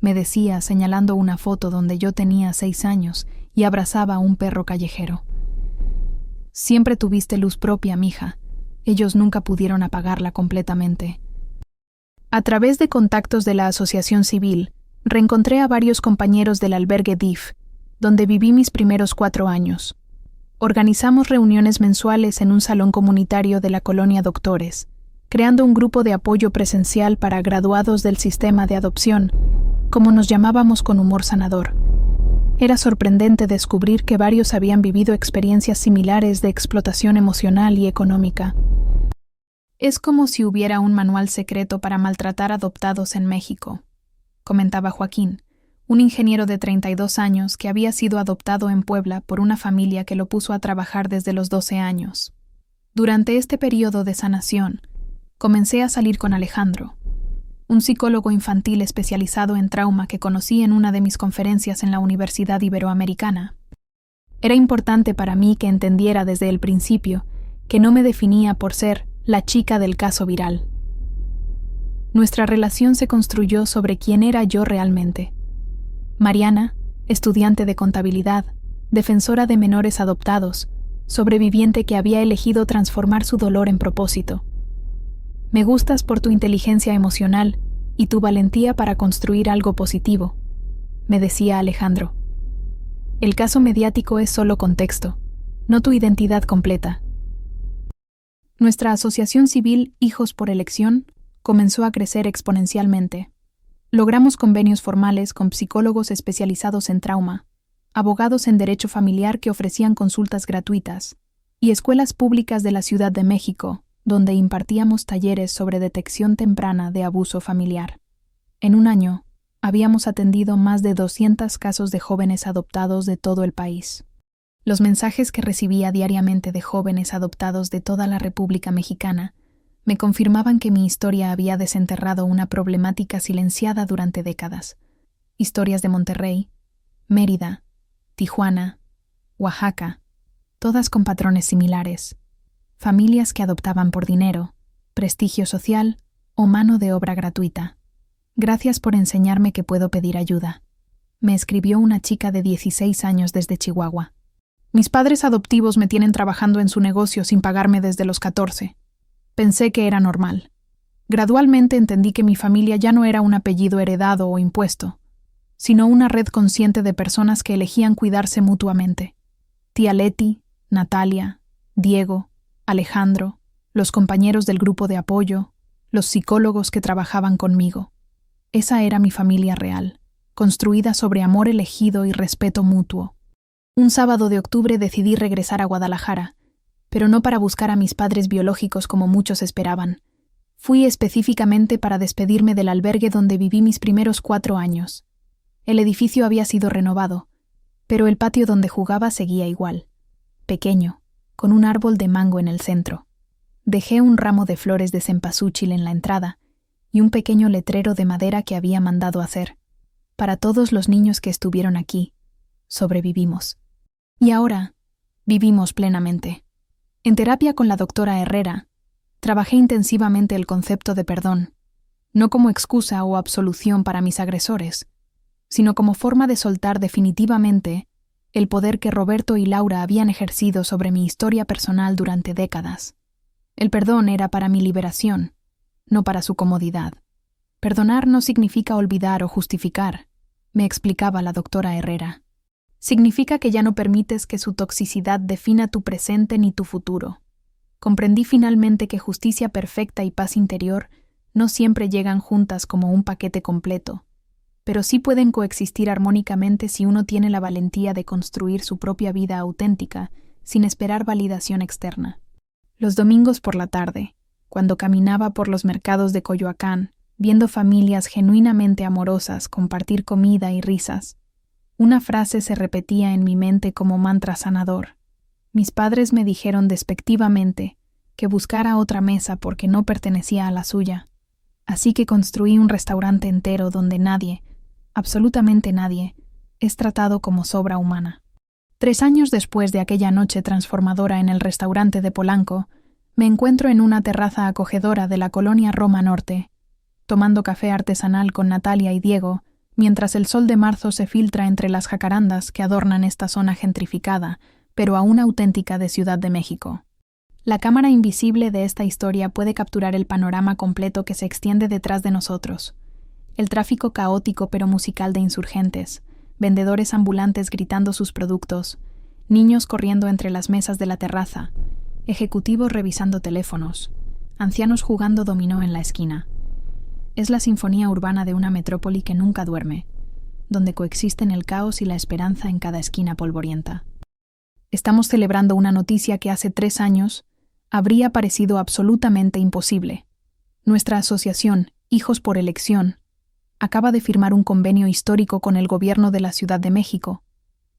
me decía señalando una foto donde yo tenía 6 años y abrazaba a un perro callejero. «Siempre tuviste luz propia, mija. Ellos nunca pudieron apagarla completamente». A través de contactos de la asociación civil, reencontré a varios compañeros del albergue DIF, donde viví mis primeros 4 años. Organizamos reuniones mensuales en un salón comunitario de la colonia Doctores, creando un grupo de apoyo presencial para graduados del sistema de adopción, como nos llamábamos con humor sanador. Era sorprendente descubrir que varios habían vivido experiencias similares de explotación emocional y económica. «Es como si hubiera un manual secreto para maltratar adoptados en México», comentaba Joaquín, un ingeniero de 32 años que había sido adoptado en Puebla por una familia que lo puso a trabajar desde los 12 años. Durante este periodo de sanación, comencé a salir con Alejandro, un psicólogo infantil especializado en trauma que conocí en una de mis conferencias en la Universidad Iberoamericana. Era importante para mí que entendiera desde el principio que no me definía por ser la chica del caso viral. Nuestra relación se construyó sobre quién era yo realmente. Mariana, estudiante de contabilidad, defensora de menores adoptados, sobreviviente que había elegido transformar su dolor en propósito. Me gustas por tu inteligencia emocional y tu valentía para construir algo positivo, me decía Alejandro. El caso mediático es solo contexto, no tu identidad completa. Nuestra asociación civil Hijos por Elección comenzó a crecer exponencialmente. Logramos convenios formales con psicólogos especializados en trauma, abogados en derecho familiar que ofrecían consultas gratuitas, y escuelas públicas de la Ciudad de México, donde impartíamos talleres sobre detección temprana de abuso familiar. En un año, habíamos atendido más de 200 casos de jóvenes adoptados de todo el país. Los mensajes que recibía diariamente de jóvenes adoptados de toda la República Mexicana me confirmaban que mi historia había desenterrado una problemática silenciada durante décadas. Historias de Monterrey, Mérida, Tijuana, Oaxaca, todas con patrones similares. Familias que adoptaban por dinero, prestigio social o mano de obra gratuita. Gracias por enseñarme que puedo pedir ayuda, me escribió una chica de 16 años desde Chihuahua. Mis padres adoptivos me tienen trabajando en su negocio sin pagarme desde los 14. Pensé que era normal. Gradualmente entendí que mi familia ya no era un apellido heredado o impuesto, sino una red consciente de personas que elegían cuidarse mutuamente. Tía Leti, Natalia, Diego, Alejandro, los compañeros del grupo de apoyo, los psicólogos que trabajaban conmigo. Esa era mi familia real, construida sobre amor elegido y respeto mutuo. Un sábado de octubre decidí regresar a Guadalajara, pero no para buscar a mis padres biológicos como muchos esperaban. Fui específicamente para despedirme del albergue donde viví mis primeros 4 años. El edificio había sido renovado, pero el patio donde jugaba seguía igual, pequeño, con un árbol de mango en el centro. Dejé un ramo de flores de cempasúchil en la entrada y un pequeño letrero de madera que había mandado hacer. Para todos los niños que estuvieron aquí, sobrevivimos. Y ahora, vivimos plenamente. En terapia con la doctora Herrera, trabajé intensivamente el concepto de perdón, no como excusa o absolución para mis agresores, sino como forma de soltar definitivamente el poder que Roberto y Laura habían ejercido sobre mi historia personal durante décadas. El perdón era para mi liberación, no para su comodidad. Perdonar no significa olvidar o justificar, me explicaba la doctora Herrera. Significa que ya no permites que su toxicidad defina tu presente ni tu futuro. Comprendí finalmente que justicia perfecta y paz interior no siempre llegan juntas como un paquete completo, pero sí pueden coexistir armónicamente si uno tiene la valentía de construir su propia vida auténtica sin esperar validación externa. Los domingos por la tarde, cuando caminaba por los mercados de Coyoacán, viendo familias genuinamente amorosas compartir comida y risas, una frase se repetía en mi mente como mantra sanador. Mis padres me dijeron despectivamente que buscara otra mesa porque no pertenecía a la suya, así que construí un restaurante entero donde nadie, absolutamente nadie, es tratado como sobra humana. 3 años después de aquella noche transformadora en el restaurante de Polanco, me encuentro en una terraza acogedora de la colonia Roma Norte, tomando café artesanal con Natalia y Diego, mientras el sol de marzo se filtra entre las jacarandas que adornan esta zona gentrificada, pero aún auténtica de Ciudad de México. La cámara invisible de esta historia puede capturar el panorama completo que se extiende detrás de nosotros. El tráfico caótico pero musical de insurgentes, vendedores ambulantes gritando sus productos, niños corriendo entre las mesas de la terraza, ejecutivos revisando teléfonos, ancianos jugando dominó en la esquina. Es la sinfonía urbana de una metrópoli que nunca duerme, donde coexisten el caos y la esperanza en cada esquina polvorienta. Estamos celebrando una noticia que hace 3 años habría parecido absolutamente imposible. Nuestra asociación, Hijos por Elección, acaba de firmar un convenio histórico con el gobierno de la Ciudad de México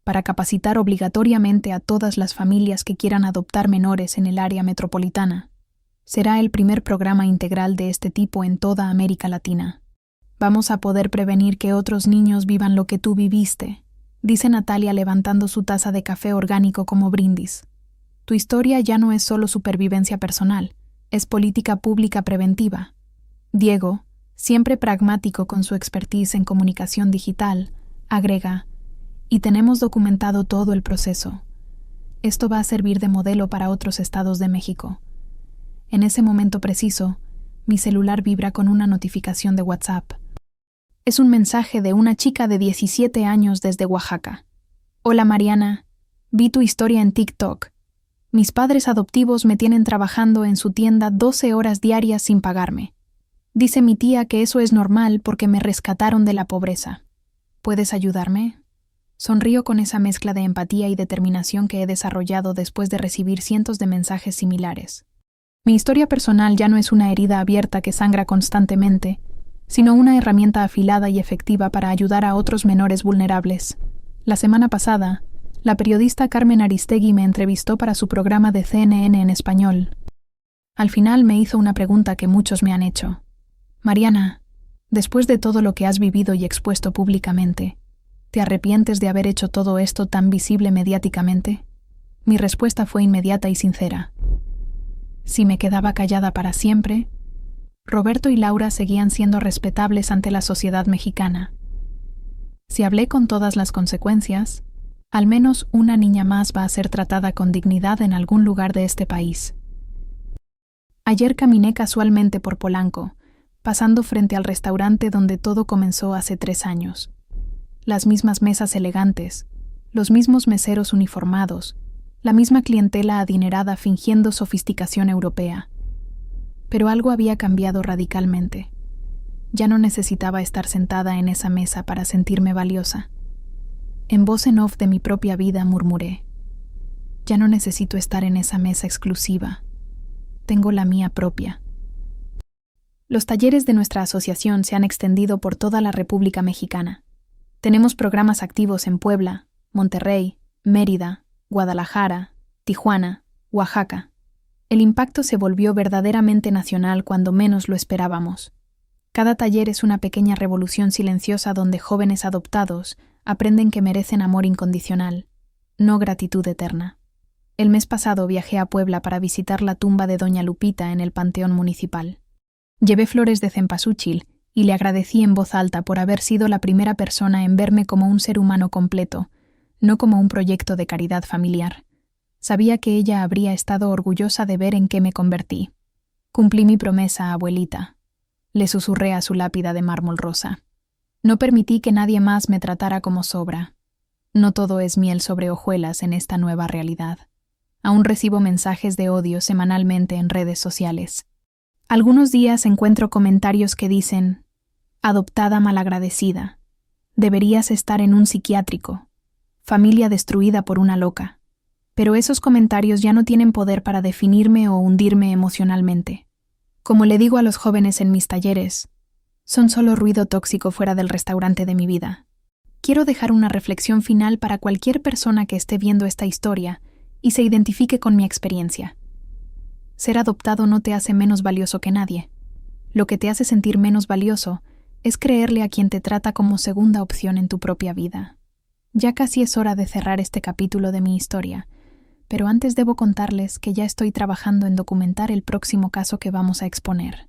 para capacitar obligatoriamente a todas las familias que quieran adoptar menores en el área metropolitana. Será el primer programa integral de este tipo en toda América Latina. Vamos a poder prevenir que otros niños vivan lo que tú viviste, dice Natalia levantando su taza de café orgánico como brindis. Tu historia ya no es solo supervivencia personal, es política pública preventiva. Diego, siempre pragmático con su expertise en comunicación digital, agrega, y tenemos documentado todo el proceso. Esto va a servir de modelo para otros estados de México. En ese momento preciso, mi celular vibra con una notificación de WhatsApp. Es un mensaje de una chica de 17 años desde Oaxaca. Hola Mariana, vi tu historia en TikTok. Mis padres adoptivos me tienen trabajando en su tienda 12 horas diarias sin pagarme. Dice mi tía que eso es normal porque me rescataron de la pobreza. ¿Puedes ayudarme? Sonrío con esa mezcla de empatía y determinación que he desarrollado después de recibir cientos de mensajes similares. Mi historia personal ya no es una herida abierta que sangra constantemente, sino una herramienta afilada y efectiva para ayudar a otros menores vulnerables. La semana pasada, la periodista Carmen Aristegui me entrevistó para su programa de CNN en español. Al final me hizo una pregunta que muchos me han hecho. Mariana, después de todo lo que has vivido y expuesto públicamente, ¿te arrepientes de haber hecho todo esto tan visible mediáticamente? Mi respuesta fue inmediata y sincera. Si me quedaba callada para siempre, Roberto y Laura seguían siendo respetables ante la sociedad mexicana. Si hablé con todas las consecuencias, al menos una niña más va a ser tratada con dignidad en algún lugar de este país. Ayer caminé casualmente por Polanco, pasando frente al restaurante donde todo comenzó hace 3 años. Las mismas mesas elegantes, los mismos meseros uniformados, la misma clientela adinerada fingiendo sofisticación europea. Pero algo había cambiado radicalmente. Ya no necesitaba estar sentada en esa mesa para sentirme valiosa. En voz en off de mi propia vida murmuré: ya no necesito estar en esa mesa exclusiva. Tengo la mía propia. Los talleres de nuestra asociación se han extendido por toda la República Mexicana. Tenemos programas activos en Puebla, Monterrey, Mérida, Guadalajara, Tijuana, Oaxaca. El impacto se volvió verdaderamente nacional cuando menos lo esperábamos. Cada taller es una pequeña revolución silenciosa donde jóvenes adoptados aprenden que merecen amor incondicional, no gratitud eterna. El mes pasado viajé a Puebla para visitar la tumba de Doña Lupita en el Panteón Municipal. Llevé flores de cempasúchil y le agradecí en voz alta por haber sido la primera persona en verme como un ser humano completo, no como un proyecto de caridad familiar. Sabía que ella habría estado orgullosa de ver en qué me convertí. Cumplí mi promesa, abuelita. Le susurré a su lápida de mármol rosa. No permití que nadie más me tratara como sobra. No todo es miel sobre hojuelas en esta nueva realidad. Aún recibo mensajes de odio semanalmente en redes sociales. Algunos días encuentro comentarios que dicen: adoptada malagradecida, deberías estar en un psiquiátrico, familia destruida por una loca. Pero esos comentarios ya no tienen poder para definirme o hundirme emocionalmente. Como le digo a los jóvenes en mis talleres, son solo ruido tóxico fuera del restaurante de mi vida. Quiero dejar una reflexión final para cualquier persona que esté viendo esta historia y se identifique con mi experiencia. Ser adoptado no te hace menos valioso que nadie. Lo que te hace sentir menos valioso es creerle a quien te trata como segunda opción en tu propia vida. Ya casi es hora de cerrar este capítulo de mi historia, pero antes debo contarles que ya estoy trabajando en documentar el próximo caso que vamos a exponer.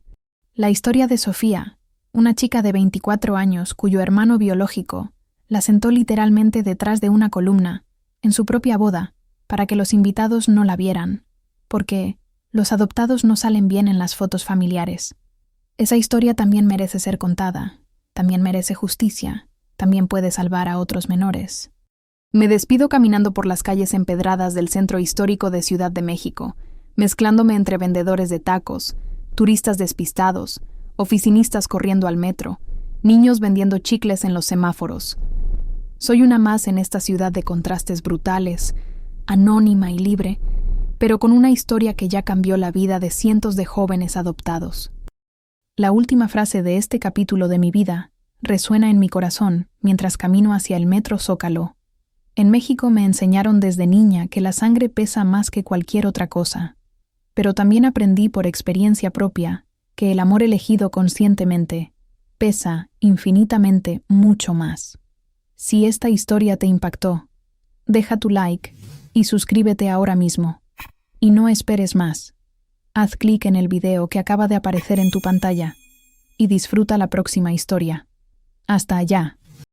La historia de Sofía, una chica de 24 años cuyo hermano biológico la sentó literalmente detrás de una columna, en su propia boda, para que los invitados no la vieran, porque los adoptados no salen bien en las fotos familiares. Esa historia también merece ser contada, también merece justicia, también puede salvar a otros menores. Me despido caminando por las calles empedradas del centro histórico de Ciudad de México, mezclándome entre vendedores de tacos, turistas despistados, oficinistas corriendo al metro, niños vendiendo chicles en los semáforos. Soy una más en esta ciudad de contrastes brutales, anónima y libre, pero con una historia que ya cambió la vida de cientos de jóvenes adoptados. La última frase de este capítulo de mi vida resuena en mi corazón mientras camino hacia el metro Zócalo. En México me enseñaron desde niña que la sangre pesa más que cualquier otra cosa, pero también aprendí por experiencia propia que el amor elegido conscientemente pesa infinitamente mucho más. Si esta historia te impactó, deja tu like y suscríbete ahora mismo. Y no esperes más. Haz clic en el video que acaba de aparecer en tu pantalla y disfruta la próxima historia. Hasta allá.